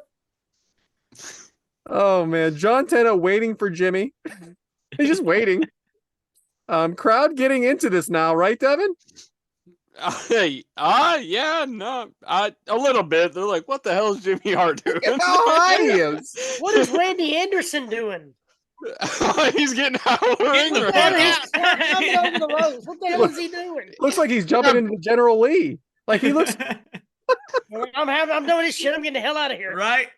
Oh man, John Tenta waiting for Jimmy. He's just waiting. Crowd getting into this now, right, Devyn? Yeah, no, a little bit. They're like, "What the hell is Jimmy Hart doing?" How high he is. What is Randy Anderson doing? He's getting out of the ring. the right fuck now. out. Jumping over the ropes. What the hell is he doing? Looks like he's jumping into the General Lee. Like he looks. I'm doing this shit. I'm getting the hell out of here. Right?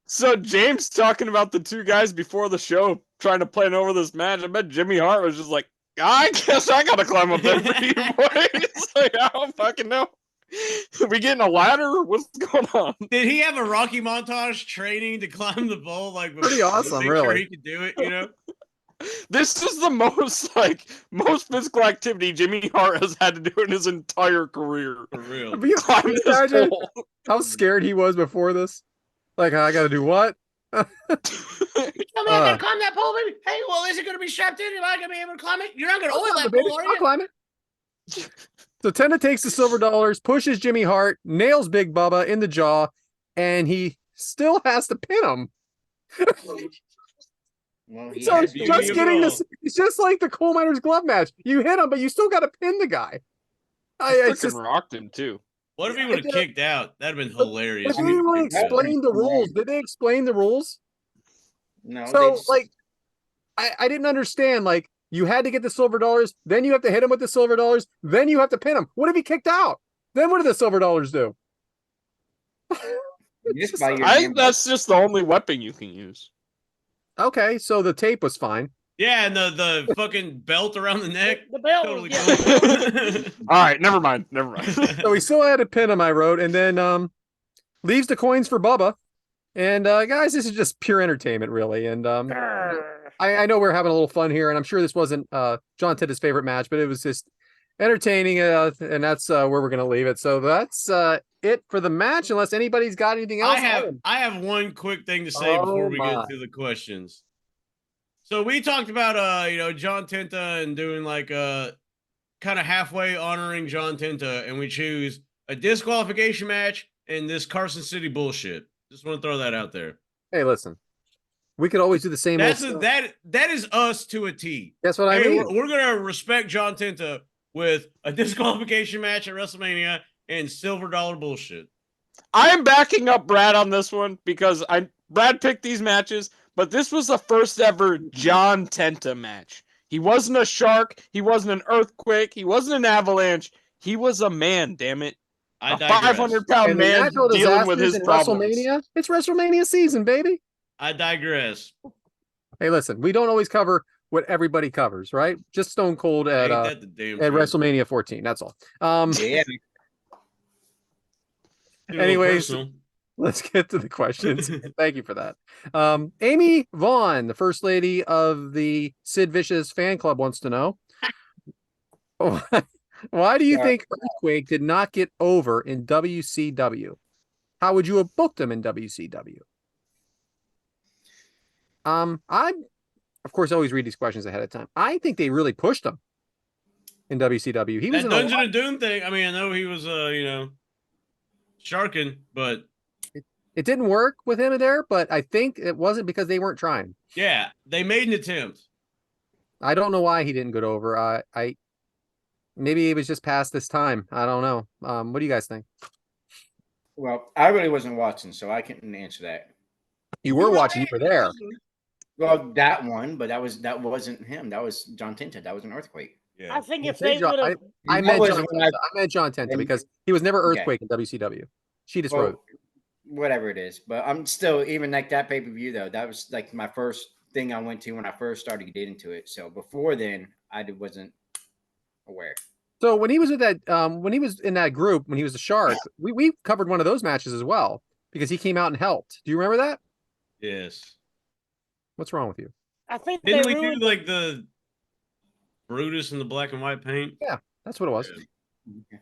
So James talking about the two guys before the show trying to plan over this match. I bet Jimmy Hart was just like, I guess I gotta climb up there for you boys. It's like, I don't fucking know. Are we getting a ladder? What's going on? Did he have a Rocky montage training to climb the pole? Like, Pretty awesome, make sure really. he could do it. This is the most physical activity Jimmy Hart has had to do in his entire career. For real. Can you Climb this imagine pole. how scared he was before this? Like, I got to do what? Tell me I gotta climb that pole, baby. Hey, well, is it gonna be strapped in? Am I gonna be able to climb it? You're not gonna oil that pole, are I'll you? climb it. So Tenta takes the silver dollars, pushes Jimmy Hart, nails Big Bubba in the jaw, and he still has to pin him. Well, he So has it's to just win. getting this. It's just like the coal miner's glove match. You hit him, but you still got to pin the guy. It's Freaking just, rocked him too. What if he would have kicked out? That'd have been but hilarious. they didn't really explain the rules. Did they explain the rules? No, they So, just- like, I didn't understand. Like, you had to get the silver dollars, then you have to hit him with the silver dollars, then you have to pin him. What if he kicked out? Then what do the silver dollars do? just by your I damn- think that's just the only weapon you can use. Okay, so the tape was fine. Yeah, and the fucking belt around the neck. The belt. Totally Yeah. cool. All right, never mind. So he still had to pin him, I wrote, and then leaves the coins for Bubba. And guys, this is just pure entertainment, really. And I know we're having a little fun here, and I'm sure this wasn't John Tenta's favorite match, but it was just entertaining, and that's where we're gonna leave it. So that's it for the match, unless anybody's got anything else. I have one quick thing to say Oh, before we my. get to the questions. So we talked about John Tenta and doing like kind of halfway honoring John Tenta, and we choose a disqualification match and this Carson City bullshit. Just want to throw that out there. Hey, listen, we could always do the same. That's old that is us to a T. That's what I mean. We're gonna respect John Tenta with a disqualification match at WrestleMania and silver dollar bullshit. I am backing up Brad on this one because Brad picked these matches, but this was the first ever John Tenta match. He wasn't a shark. He wasn't an earthquake. He wasn't an avalanche. He was a man, damn it. A 500-pound man dealing with his problems. WrestleMania. It's WrestleMania season, baby. I digress. Hey, listen, we don't always cover what everybody covers, right? Just Stone Cold at WrestleMania 14. That's all. Yeah. Anyways, let's get to the questions. Thank you for that. Amy Vaughn, the first lady of the Sid Vicious fan club, wants to know why do you think Earthquake did not get over in WCW? How would you have booked him in WCW? I, of course, always read these questions ahead of time. I think they really pushed him in WCW. He was in Dungeon of Doom thing. I mean, I know he was, sharking, but it didn't work with him there. But I think it wasn't because they weren't trying. Yeah, they made an attempt. I don't know why he didn't get over. I maybe he was just past this time. I don't know. What do you guys think? Well, I really wasn't watching, so I couldn't answer that. You were watching. You were there. Well, that one, but that wasn't him. That was John Tenta. That was an earthquake. Yeah. I think if they would have, I meant John Tenta because he was never Earthquake in WCW. She just wrote. Whatever it is, but I'm still even like that pay-per-view though. That was like my first thing I went to when I first started to get into it. So before then, I wasn't aware. So when he was with that, when he was in that group, when he was a Shark, we covered one of those matches as well because he came out and helped. Do you remember that? Yes. What's wrong with you? I think didn't we do like the Brutus in the black and white paint? Yeah, that's what it was. Yeah.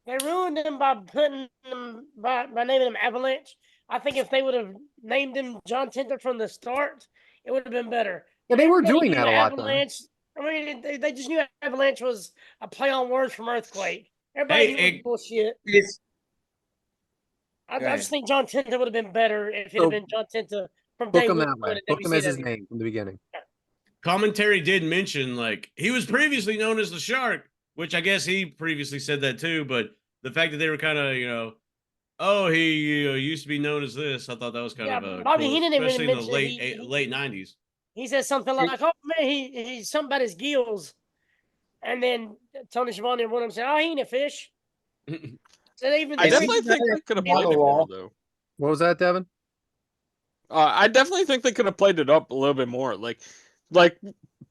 They ruined him by putting him by naming him Avalanche. I think if they would have named him John Tenta from the start, it would have been better. Yeah, they were doing that a lot. Avalanche. I mean, they just knew Avalanche was a play on words from Earthquake. Everybody knew bullshit. I just think John Tenta would have been better if it had been John Tenta from day one. Book him that way. Book him as his name from the beginning. Commentary did mention like he was previously known as the Shark, which I guess he previously said that too. But the fact that they were kind of, he used to be known as this, I thought that was kind of Bobby cool, Heenan especially in the mentioned late 90s. He said something like, "Oh man, he's something about his gills," and then Tony Schiavone and one of them said, "Oh, he ain't a fish." So I definitely think they could have played it more, though. What was that, Devin? I definitely think they could have played it up a little bit more. Like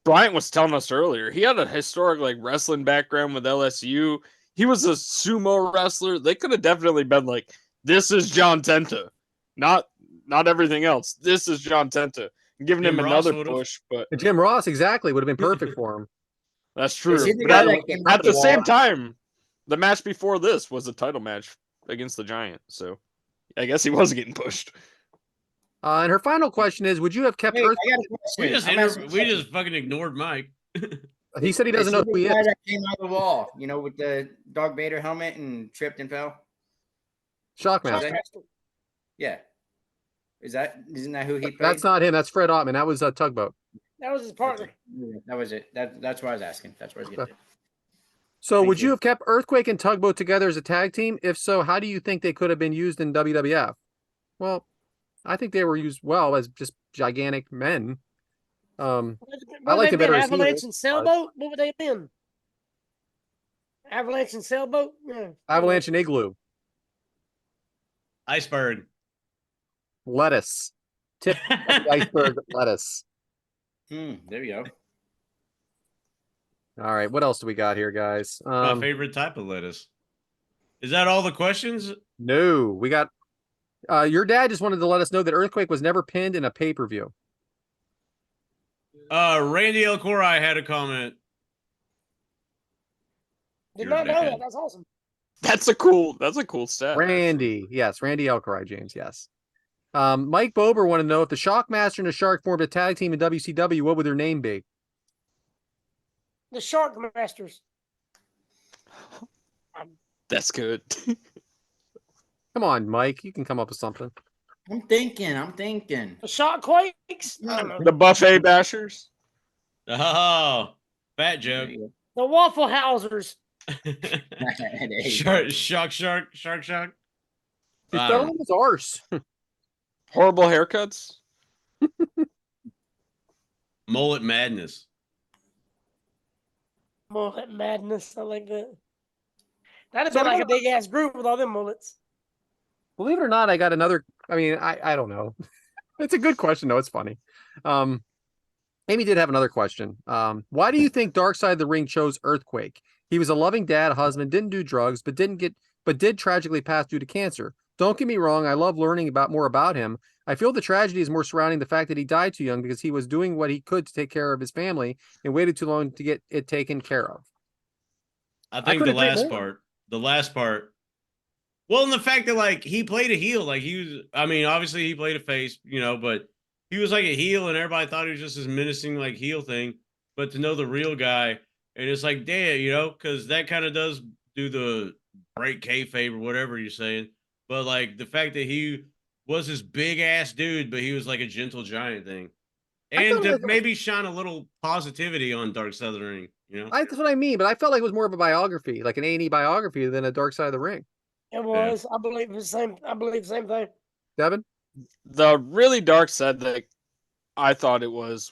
Bryant was telling us earlier, he had a historic wrestling background with LSU. He was a sumo wrestler. They could have definitely been like, "This is John Tenta, not everything else. This is John Tenta." Giving him another push, but Jim Ross exactly would have been perfect for him. That's true. But at the same time, the match before this was a title match against the Giant, so I guess he wasn't getting pushed. And her final question is: would you have kept Earthquake? We just fucking ignored Mike. He said he doesn't know who he is. That came out of the wall, with the Darth Vader helmet and tripped and fell. Shockmaster. Yeah. Isn't that who he played? That's not him. That's Fred Ottman. That was a Tugboat. That was his partner. That was it. That's what I was asking. That's what I was getting at. So would you have kept Earthquake and Tugboat together as a tag team? If so, how do you think they could have been used in WWF? Well, I think they were used well as just gigantic men. I like the better Avalanche and Sailboat. What would they have been? Avalanche and Sailboat. Yeah. Avalanche and Igloo. Iceberg. Lettuce. Tip iceberg lettuce. There you go. All right. What else do we got here, guys? My favorite type of lettuce. Is that all the questions? No, we got Your dad just wanted to let us know that Earthquake was never pinned in a pay-per-view. Randy El Corai had a comment. Did Your not know dad. that. That's awesome. That's a cool stat. Randy, yes, Randy Elcorai, James, yes. Mike Bober wanted to know if the Shockmaster and the Shark formed a tag team in WCW, what would their name be? The Shark Masters. That's good. Come on, Mike, you can come up with something. I'm thinking. The Shockquakes. I don't know. The Buffet Bashers. Oh, fat joke. The Waffle Housers. Shark. He I fell don't on his arse. Horrible haircuts. Mullet madness. Mullet madness. I like that. That'd be like a big ass group with all them mullets. Believe it or not, I got another. I mean, I don't know. It's a good question, though. It's funny. Amy did have another question. Why do you think Dark Side of the Ring chose Earthquake? He was a loving dad, husband, didn't do drugs, but did tragically pass due to cancer. Don't get me wrong, I love learning more about him. I feel the tragedy is more surrounding the fact that he died too young because he was doing what he could to take care of his family and waited too long to get it taken care of. I think the last part. Well, and the fact that like he played a heel, like obviously he played a face, but he was like a heel and everybody thought he was just this menacing like heel thing. But to know the real guy, and it's like, damn, because that kind of does do the break kayfabe or whatever you're saying. But like the fact that he was this big ass dude, but he was like a gentle giant thing. And to maybe shine a little positivity on Dark Side of the Ring, That's what I mean, but I felt like it was more of a biography, like an A&E biography than a Dark Side of the Ring. It was. Yeah. I believe the same thing. Devyn? The really dark side that I thought it was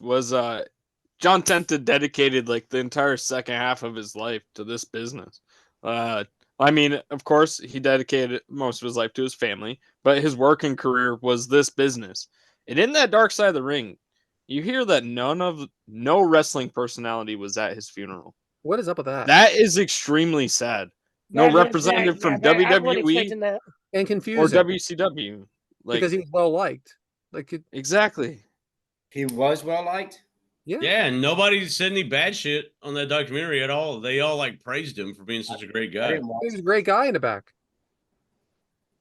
John Tenta dedicated like the entire second half of his life to this business. I mean, of course, he dedicated most of his life to his family, but his working career was this business. And in that Dark Side of the Ring, you hear that no wrestling personality was at his funeral. What is up with that? That is extremely sad. No representative from WWE and confusing or WCW, because he was well liked. Exactly, he was well liked. Yeah, and nobody said any bad shit on that documentary at all. They all like praised him for being such a great guy. He was a great guy in the back.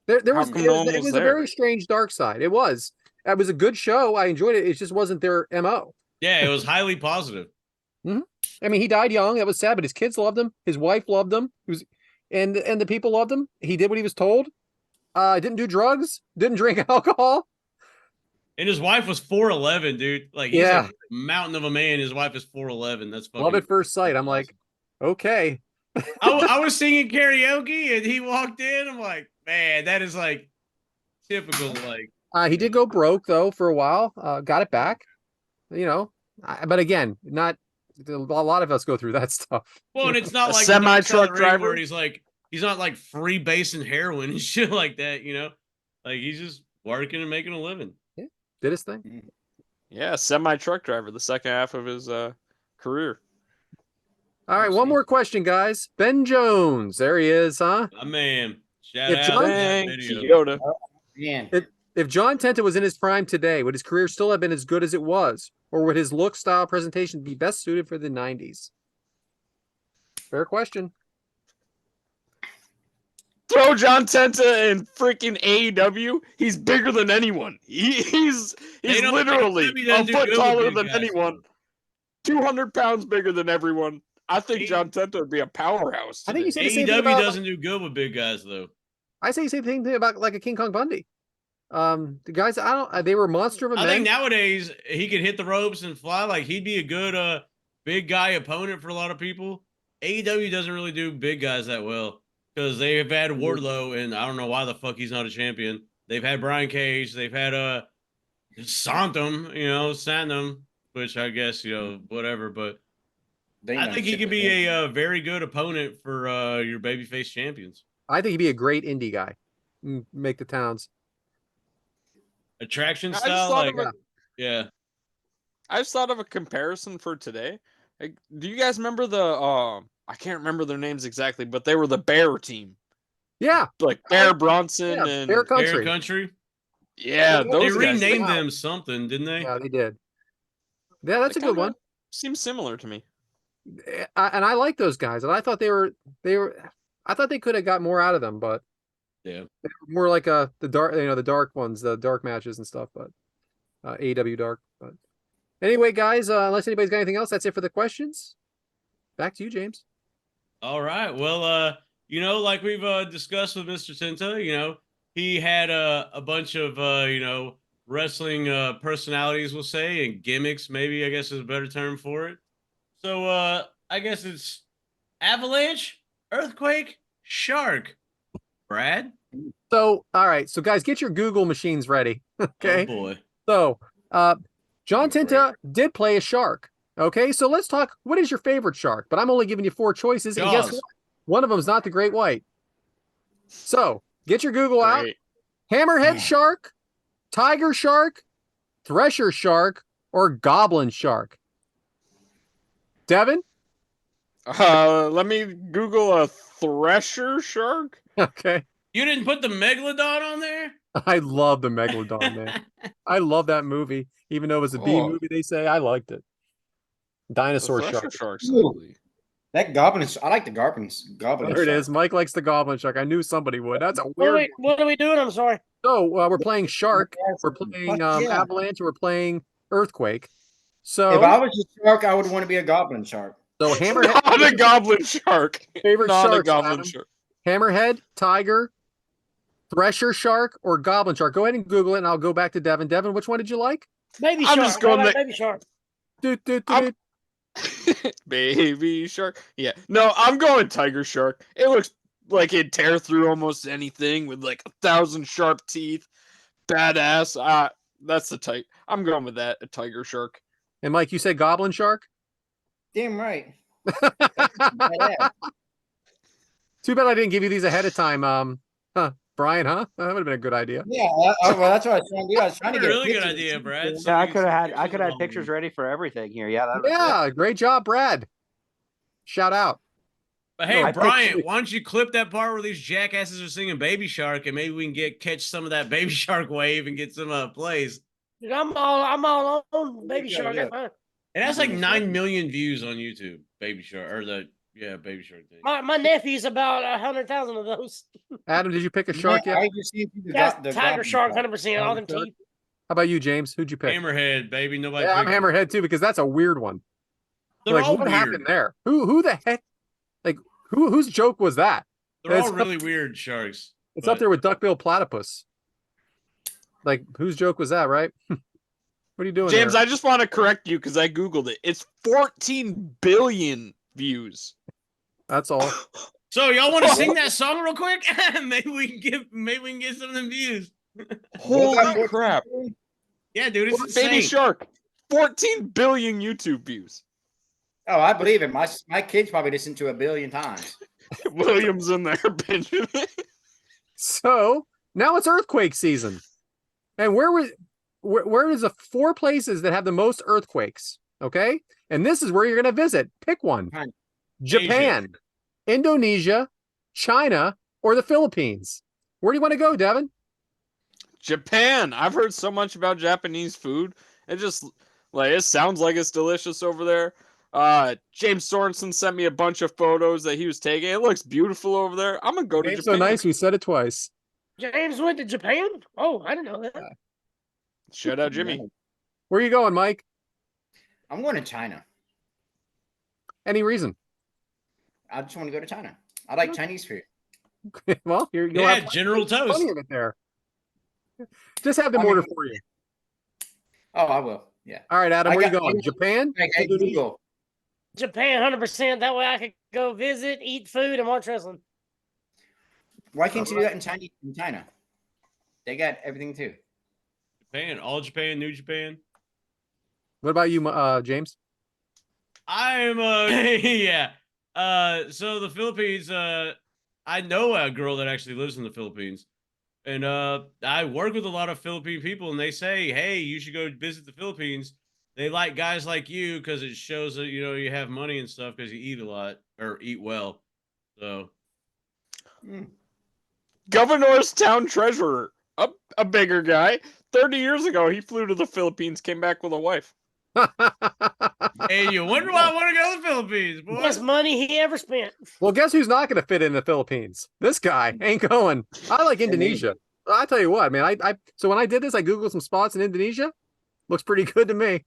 It was a very strange Dark Side. It was a good show. I enjoyed it. It just wasn't their MO. Yeah, it was highly positive. Mm-hmm. I mean, he died young. That was sad, but his kids loved him. His wife loved him. And the people loved him. He did what he was told. Didn't do drugs. Didn't drink alcohol. And his wife was 4'11", dude. Like, he's a mountain of a man. His wife is 4'11". That's fucking love at first sight. I'm like, okay. I was singing karaoke and he walked in. I'm like, man, that is like typical. Like, he did go broke though for a while. Got it back. But again, not a lot of us go through that stuff. Well, and it's not like semi truck driver where he's not like free basing heroin and shit like that. Like he's just working and making a living. Yeah, did his thing. Yeah, semi truck driver. The second half of his career. All right, one more question, guys. Ben Jones, there he is, huh? My man. Shout If out John- to that Thank video. you, Yoda. Man, If John Tenta was in his prime today, would his career still have been as good as it was? Or would his look, style, presentation be best suited for the 90s? Fair question. Throw John Tenta in freaking AEW. He's bigger than anyone. He's literally a foot taller than anyone. 200 pounds bigger than everyone. I think John Tenta would be a powerhouse. I think you said the same thing AEW about, doesn't do good with big guys though. I say the same thing about like a King Kong Bundy. The guys, they were monster of a I men. think nowadays he could hit the ropes and fly. Like he'd be a good big guy opponent for a lot of people. AEW doesn't really do big guys that well because they have had Wardlow, and I don't know why the fuck he's not a champion. They've had Brian Cage, they've had Santum, which I guess whatever. But I think he could be a very good opponent for your babyface champions. I think he'd be a great indie guy. Make the towns. Attraction I style, I just thought of a comparison for today. Like, do you guys remember the I can't remember their names exactly, but they were the Bear team. Yeah. Like Bear Bronson and Bear Country. Bear Country. Yeah, They those guys renamed them something, didn't they? Yeah, they did. Yeah, that's a good one. Seems similar to me. And I like those guys, and I thought they were. I thought they could have got more out of them, but Yeah. they were more like the dark, the dark ones, the dark matches and stuff. But AW Dark. But anyway, guys, unless anybody's got anything else, that's it for the questions. Back to you, James. All right. Well, like we've discussed with Mr. Tenta, he had a bunch of wrestling personalities, we'll say, and gimmicks, maybe I guess is a better term for it. So I guess it's Avalanche, Earthquake, Shark. Brad? So, all right. So, guys, get your Google machines ready. Okay. Oh boy. So, John Tenta did play a shark. Okay. So let's talk. What is your favorite shark? But I'm only giving you 4 choices. And guess what? One of them is not the Great White. So get your Google out. Hammerhead shark, tiger shark, thresher shark, or goblin shark. Devyn? Let me Google a thresher shark. Okay. You didn't put the Megalodon on there? I love the Megalodon, man. I love that movie. Even though it was a B movie, they say I liked it. Dinosaur shark. Shark's That goblin is. I like the goblins. Goblin. There it is. Mike likes the goblin shark. I knew somebody would. That's a weird. What are we doing? I'm sorry. So we're playing shark. We're playing avalanche. We're playing earthquake. So if I was a shark, I would want to be a goblin shark. So hammerhead. Not a goblin shark. Favorite Not sharks, a goblin Adam? shark. Hammerhead, tiger, thresher shark, or goblin shark? Go ahead and Google it, and I'll go back to Devyn. Devyn, which one did you like? Baby I'm shark. just going like baby shark. Baby shark. Yeah. No, I'm going tiger shark. It looks like it'd tear through almost anything with like 1,000 sharp teeth. Badass. That's the type. I'm going with that. A tiger shark. And Mike, you said goblin shark? Damn right. Too bad I didn't give you these ahead of time. Brian, huh? That would have been a good idea. Yeah, well, that's what I was trying to do. I was trying to get a really good pictures. idea, Brad. Yeah, I could have had pictures ready for everything here. Yeah, Yeah, great job, Brad. Shout out. But hey, No, Brian, why don't you clip that part where these jackasses are singing Baby Shark, and maybe we can catch some of that Baby Shark wave and get some plays. Dude, I'm all on baby shark. Yeah. It has like 9 million views on YouTube. Baby Shark, or Baby Shark thing. My nephew's about 100,000 of those. Adam, did you pick a shark yet? I just see if you That's got the tiger goblin shark, 100%. All them Shark? teeth. How about you, James? Who'd you pick? Hammerhead, baby. Nobody. Yeah, I'm picked it. Hammerhead too, because that's a weird one. They're Like, all what weird. happened there? Who the heck? Like, whose joke was that? They're all It's- really weird sharks. It's up there with duckbill platypus. Like, whose joke was that, right? What are you doing, James, there? I just want to correct you because I Googled it. It's 14 billion views. That's all. So y'all want to sing that song real quick? maybe we can get some of them views. Holy crap. Yeah, dude, it's Baby insane. Shark. 14 billion YouTube views. Oh, I believe it. My kids probably listened to 1 billion times. Williams in there, Benjamin. So now it's earthquake season, and where is the 4 places that have the most earthquakes? Okay, and this is where you're going to visit. Pick one: Fine. Japan, Indonesia, China, or the Philippines. Where do you want to go, Devyn? Japan. I've heard so much about Japanese food. It sounds like it's delicious over there. James Sorensen sent me a bunch of photos that he was taking. It looks beautiful over there. I'm gonna go to It's Japan. so nice. We said it twice. James went to Japan? Oh, I didn't know that. Shout out Jimmy. Where are you going, Mike? I'm going to China. Any reason? I just want to go to China. I like Chinese food. Well, you'll Yeah, have General Toast. plenty of it there. Just have them I mean- order for you. Oh, I will. Yeah. All right, Adam, I where you got- going? Japan? Like, hey, Indonesia? Google. Japan, 100%. That way I could go visit, eat food, and watch wrestling. Why can't you do that in China? They got everything too. Japan, all Japan, New Japan. What about you, James? I'm yeah. So the Philippines, I know a girl that actually lives in the Philippines. And I work with a lot of Philippine people, and they say, hey, you should go visit the Philippines. They like guys like you because it shows that, you have money and stuff because you eat a lot or eat well. So Governor's town treasurer. a bigger guy. 30 years ago, he flew to the Philippines, came back with a wife. Hey, you wonder why I want to go to the Philippines, boy? Best money he ever spent. Well, guess who's not going to fit in the Philippines? This guy ain't going. I like Indonesia. I tell you what, man. So when I did this, I googled some spots in Indonesia. Looks pretty good to me.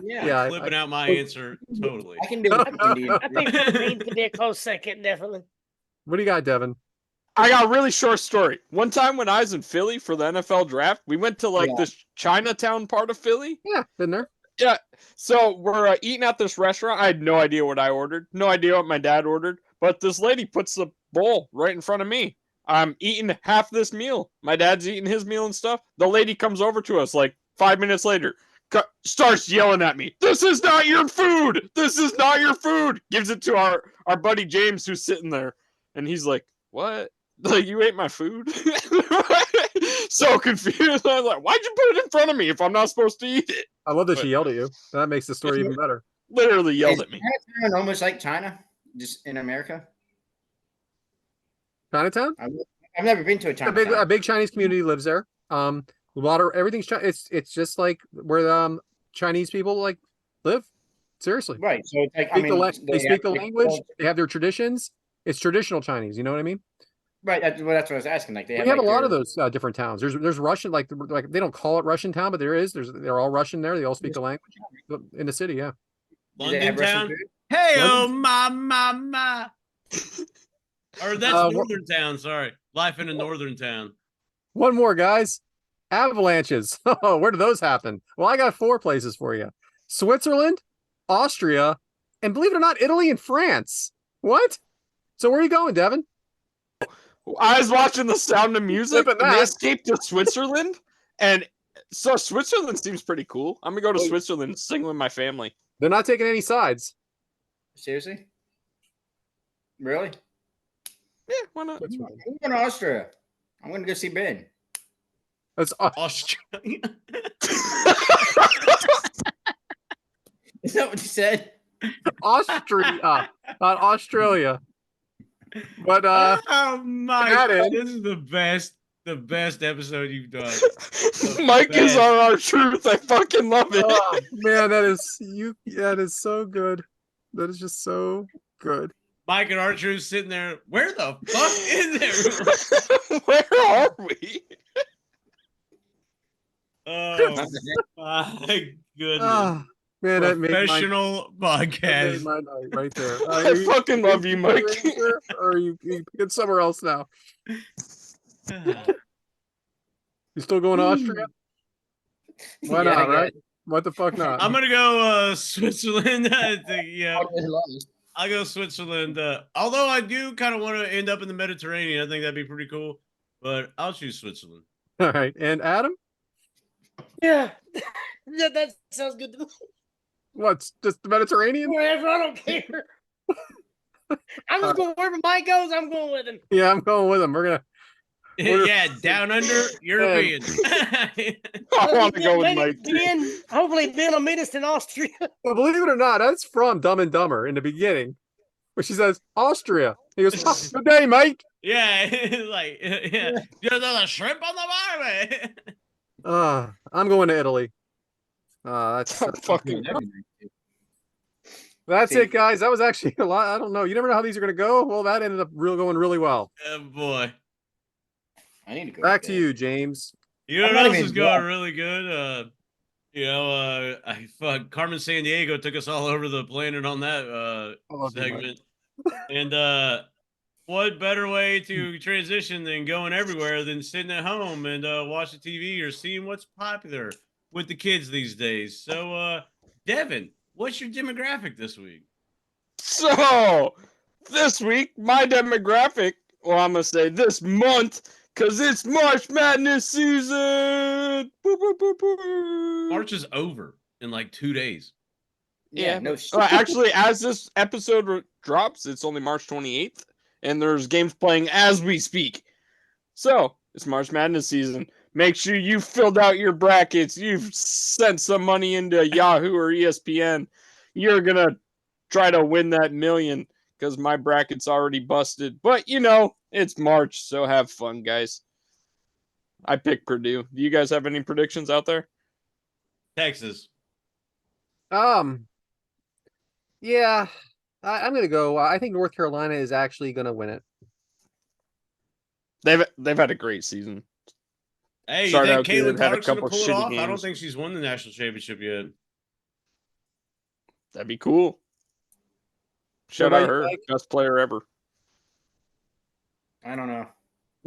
Yeah. Yeah, Flipping out my answer totally. I can do it. Indian. I think Philippines could be a close second, definitely. What do you got, Devin? I got a really short story. One time when I was in Philly for the NFL draft, we went to like Yeah. this Chinatown part of Philly. Yeah, been there. Yeah. So we're eating at this restaurant. I had no idea what I ordered. No idea what my dad ordered. But this lady puts the bowl right in front of me. I'm eating half this meal. My dad's eating his meal and stuff. The lady comes over to us like 5 minutes later. Starts yelling at me. This is not your food. This is not your food. Gives it to our buddy James who's sitting there. And he's like, what? Like, you ate my food? So confused. I'm like, why'd you put it in front of me if I'm not supposed to eat it? I love that she yelled at you. That makes the story even better. Literally yelled Is at me. Chinatown almost like China, just in America? Chinatown? I've never been to a A Chinatown. big Chinese community lives there. A lot of everything's it's just like where Chinese people like live. Seriously. Right. So it's like, They speak the language. They have their traditions. It's traditional Chinese. You know what I mean? Right. That's what I was asking. Like they We have a like lot of their- those different towns. There's Russian, like they don't call it Russian town, but they're all Russian there. They all speak the language in the city. Yeah. Do they London have Russian town. food? Hey, oh, London- ma. Or that's what- Northern Town. Sorry, life in a Northern Town. One more, guys. Avalanches. Oh, where do those happen? Well, I got 4 places for you: Switzerland, Austria, and believe it or not, Italy and France. What? So where are you going, Devin? I was watching The Sound of Music, Flipping and they that. escaped to Switzerland. And so Switzerland seems pretty cool. I'm going to go to Wait. Switzerland and sing with my family. They're not taking any sides. Seriously? Really? Yeah, why not? I'm going to Austria. I'm going to go see Ben. That's Australia. Is that what you said? Austria, not Australia. But oh my! that in. This is the best episode you've done. Mike is best. on our truth. I fucking love it. oh, man, that is so good. That is just so good. Mike and Archer's sitting there. Where the fuck is there? Where are we? Oh my goodness! Ah, man, that made my Professional night podcast. right there. I fucking love you, Mike. Or are you picking somewhere else now? You still going to Austria? Why Yeah, not, I right? What the fuck not? I'm gonna go Switzerland. I think, yeah, guess. I'll go Switzerland. Although I do kind of want to end up in the Mediterranean. I think that'd be pretty cool. But I'll choose Switzerland. All right. And Adam? Yeah. That sounds good to me. What's just the Mediterranean? Wherever, I don't care. I'm just going wherever Mike goes, I'm going with him. Yeah, I'm going with him. We're gonna Yeah, down under European. I want to go with Mike. too. Ben, hopefully Ben will meet us in Austria. well, believe it or not, that's from Dumb and Dumber in the beginning. Where she says, Austria. He goes, oh, good day, mate. Yeah, like yeah. There's a shrimp on the barbie. I'm going to Italy. That's Fucking That's See. it, guys. That was actually a lot. I don't know. You never know how these are going to go. Well, that ended up going really well. Oh boy. I need to go. Back with to Ben. you, James. You know I'm what not else even is going drunk. really good? Carmen San Diego took us all over the planet on that I love you, Mike. segment. And what better way to transition than going everywhere than sitting at home and watching TV or seeing what's popular with the kids these days? So, Devin, what's your demographic this week? So, this week, my demographic, well, I'm going to say this month, because it's March Madness season. Boo, boo, boo, boo. March is over in like 2 days. Yeah, Yeah. no shit. Actually, as this episode drops, it's only March 28th, and there's games playing as we speak. So, it's March Madness season. Make sure you filled out your brackets. You've sent some money into Yahoo or ESPN. You're going to try to win that million because my bracket's already busted. But, you know, it's March, so have fun, guys. I picked Purdue. Do you guys have any predictions out there? Texas. Yeah, I'm gonna go. I think North Carolina is actually gonna win it. They've had a great season. Hey, you Started think out good, Caitlin had a Clark's gonna couple pull it shitty off? I don't games. think she's won the national championship yet. That'd be cool. Shout about out you, her, Mike? best player ever. I don't know.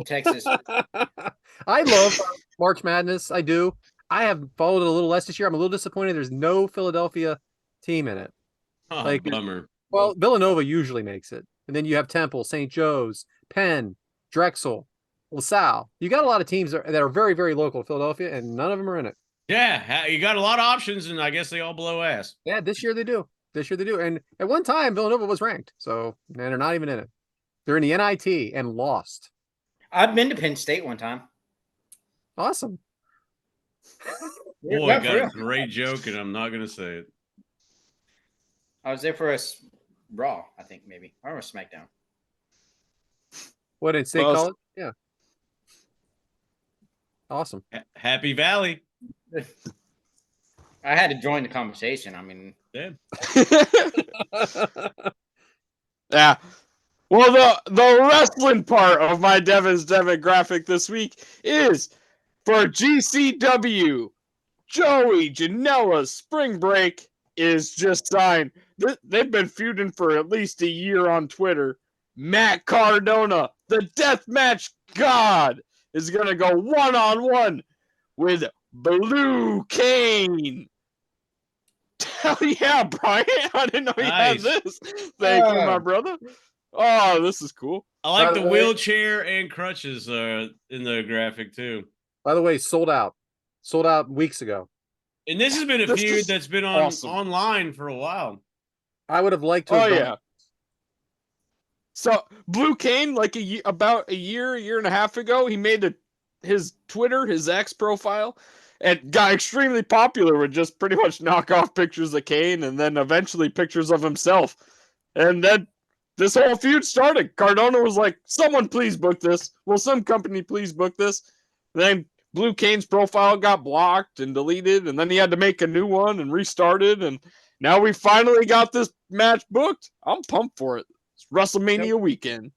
Texas. I love March Madness. I do. I have followed it a little less this year. I'm a little disappointed. There's no Philadelphia team in it. Oh, Like, bummer. well, Villanova usually makes it, and then you have Temple, St. Joe's, Penn, Drexel, LaSalle. You got a lot of teams that are very, very local to Philadelphia, and none of them are in it. Yeah, you got a lot of options, and I guess they all blow ass. Yeah, this year they do. This year they do. And at one time, Villanova was ranked, so and they're not even in it. They're in the NIT and lost. I've been to Penn State one time. Awesome. Boy, No, for got a real. great joke, and I'm not gonna say it. I was there for a Raw, I think, maybe. Or a SmackDown. What did State Well, College? Yeah. Awesome. Happy Valley. I had to join the conversation. I mean, Yeah. Yeah. Well, the wrestling part of my Devyn's demographic this week is for GCW. Joey Janela's spring break is just signed. They've been feuding for at least a year on Twitter. Matt Cardona, the deathmatch god, is going to go one-on-one with Blue Cane. Hell yeah, Brian. I didn't know you had Nice. this. Thank you, my brother. Oh, this is cool. I like By the the way- wheelchair and crutches in the graphic too. By the way, sold out. Sold out weeks ago. And this has been a This feud is that's been on awesome. online for a while. I would have liked to Oh have done yeah. So Blue Cane, like about a year and a half ago, he made his Twitter, his X profile, and got extremely popular with just pretty much knock off pictures of Kane and then eventually pictures of himself. And then this whole feud started. Cardona was like, "Someone please book this. Will some company please book this?" Then Blue Cane's profile got blocked and deleted, and then he had to make a new one and restarted, and now we finally got this match booked. I'm pumped for it. It's WrestleMania weekend.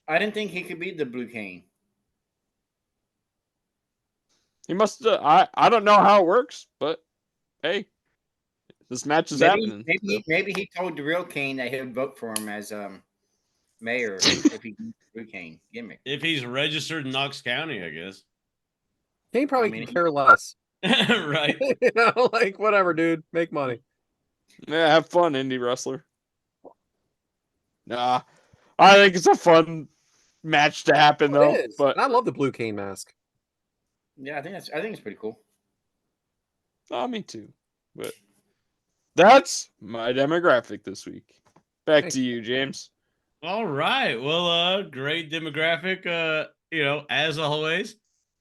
I didn't think he could be the Blue Cane. He must. I don't know how it works, but hey, this match is happening. Maybe he told the real Cane that he would vote for him as mayor if he Blue Cane gimmick. If he's registered in Knox County, I guess. Kane probably I mean, could care less. Right. You know, like whatever, dude. Make money. Yeah, have fun, indie wrestler. Nah, I think it's a fun match to happen though. It is. But And I love the blue cane mask. Yeah, I think it's pretty cool. me too. But that's my demographic this week. Back Thanks. to you, James. All right. Well, great demographic, as always.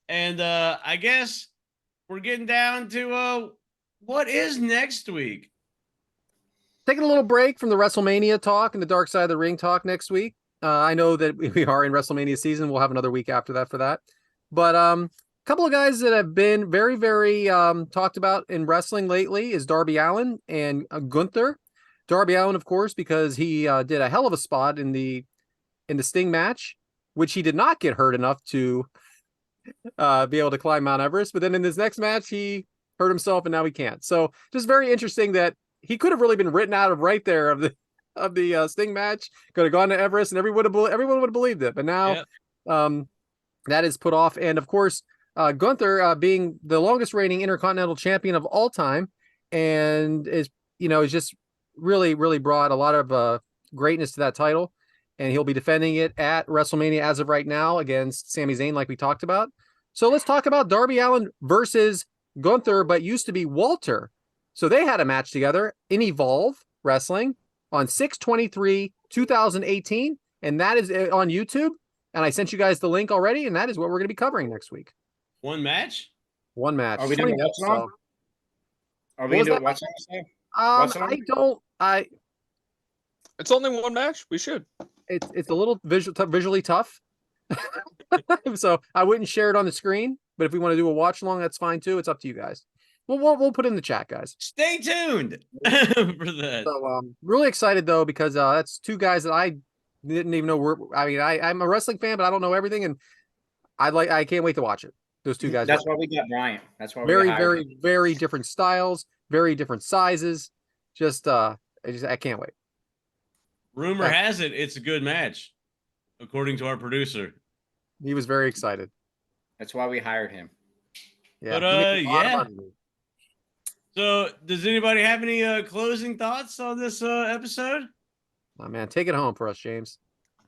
And I guess we're getting down to what is next week? Taking a little break from the WrestleMania talk and the Dark Side of the Ring talk next week. I know that we are in WrestleMania season. We'll have another week after that for that. But a couple of guys that have been very, very talked about in wrestling lately is Darby Allin and Gunther. Darby Allin, of course, because he did a hell of a spot in the Sting match, which he did not get hurt enough to be able to climb Mount Everest. But then in this next match, he hurt himself and now he can't. So just very interesting that he could have really been written out of right there of the Sting match. Could have gone to Everest and everyone would have believed it. But now that is put off. And of course, Gunther being the longest reigning Intercontinental Champion of all time, and is just really, really brought a lot of greatness to that title. And he'll be defending it at WrestleMania as of right now against Sami Zayn, like we talked about. So let's talk about Darby Allin versus Gunther, but used to be Walter. So they had a match together in Evolve Wrestling on 6/23/2018, and that is on YouTube. And I sent you guys the link already, and that is what we're going to be covering next week. One match? One match. Are we doing 20 a watch minutes, along? Are we What going to was watch that? It's only one match. We should. It's a little visually tough. So I wouldn't share it on the screen, but if we want to do a watch along, that's fine too. It's up to you guys. We'll put it in the chat, guys. Stay tuned for that. So really excited though, because that's two guys that I didn't even know were. I mean, I'm a wrestling fan, but I don't know everything, and I can't wait to watch it. Those two guys. That's why we got Bryant. That's why Very, we hired him. very different styles, very different sizes. Just I can't wait. Rumor has it it's a good match, according to our producer. He was very excited. That's why we hired him. Yeah. But, he makes a lot of yeah. money. So, does anybody have any closing thoughts on this episode? Oh man, take it home for us, James.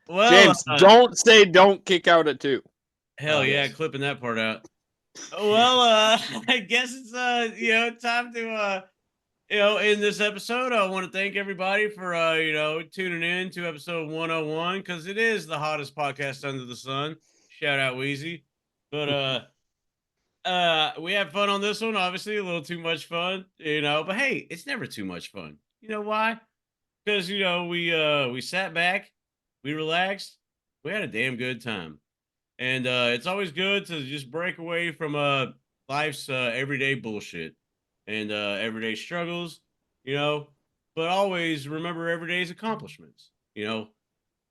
Well, James, don't kick out at 2. hell yeah, yes. clipping that part out. Well, I guess it's time to in this episode, I want to thank everybody for tuning in to episode 101, because it is the hottest podcast under the sun. Shout out Wheezy. But we had fun on this one, obviously a little too much fun, but hey, it's never too much fun. You know why? Because we sat back, we relaxed, we had a damn good time. And it's always good to just break away from life's everyday bullshit and everyday struggles, but always remember everyday's accomplishments. I'm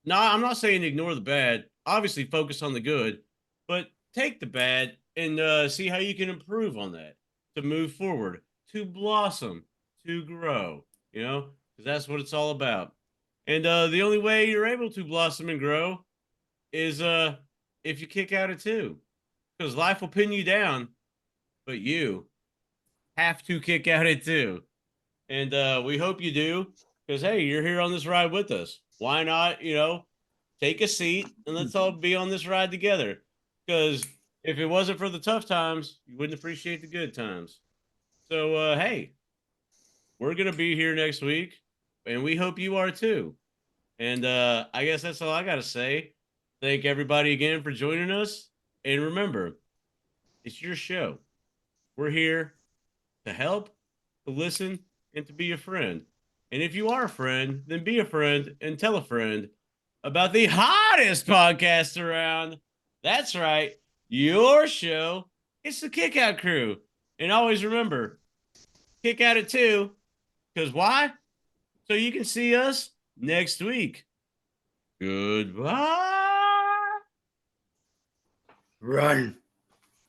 not saying ignore the bad, obviously focus on the good, but take the bad and see how you can improve on that, to move forward, to blossom, to grow, because that's what it's all about. And the only way you're able to blossom and grow is if you kick out at 2, because life will pin you down, but you have to kick out at 2. And we hope you do, because hey, you're here on this ride with us. Why not, take a seat and let's all be on this ride together? Because if it wasn't for the tough times, you wouldn't appreciate the good times. So hey, we're gonna be here next week, and we hope you are too. And I guess that's all I gotta say. Thank everybody again for joining us. And remember, it's your show. We're here to help, to listen, and to be a friend. And if you are a friend, then be a friend and tell a friend about the hottest podcast around. That's right, your show. It's the Kickout Crew. And always remember, kick out at 2. Because why? So you can see us next week. Goodbye. Run.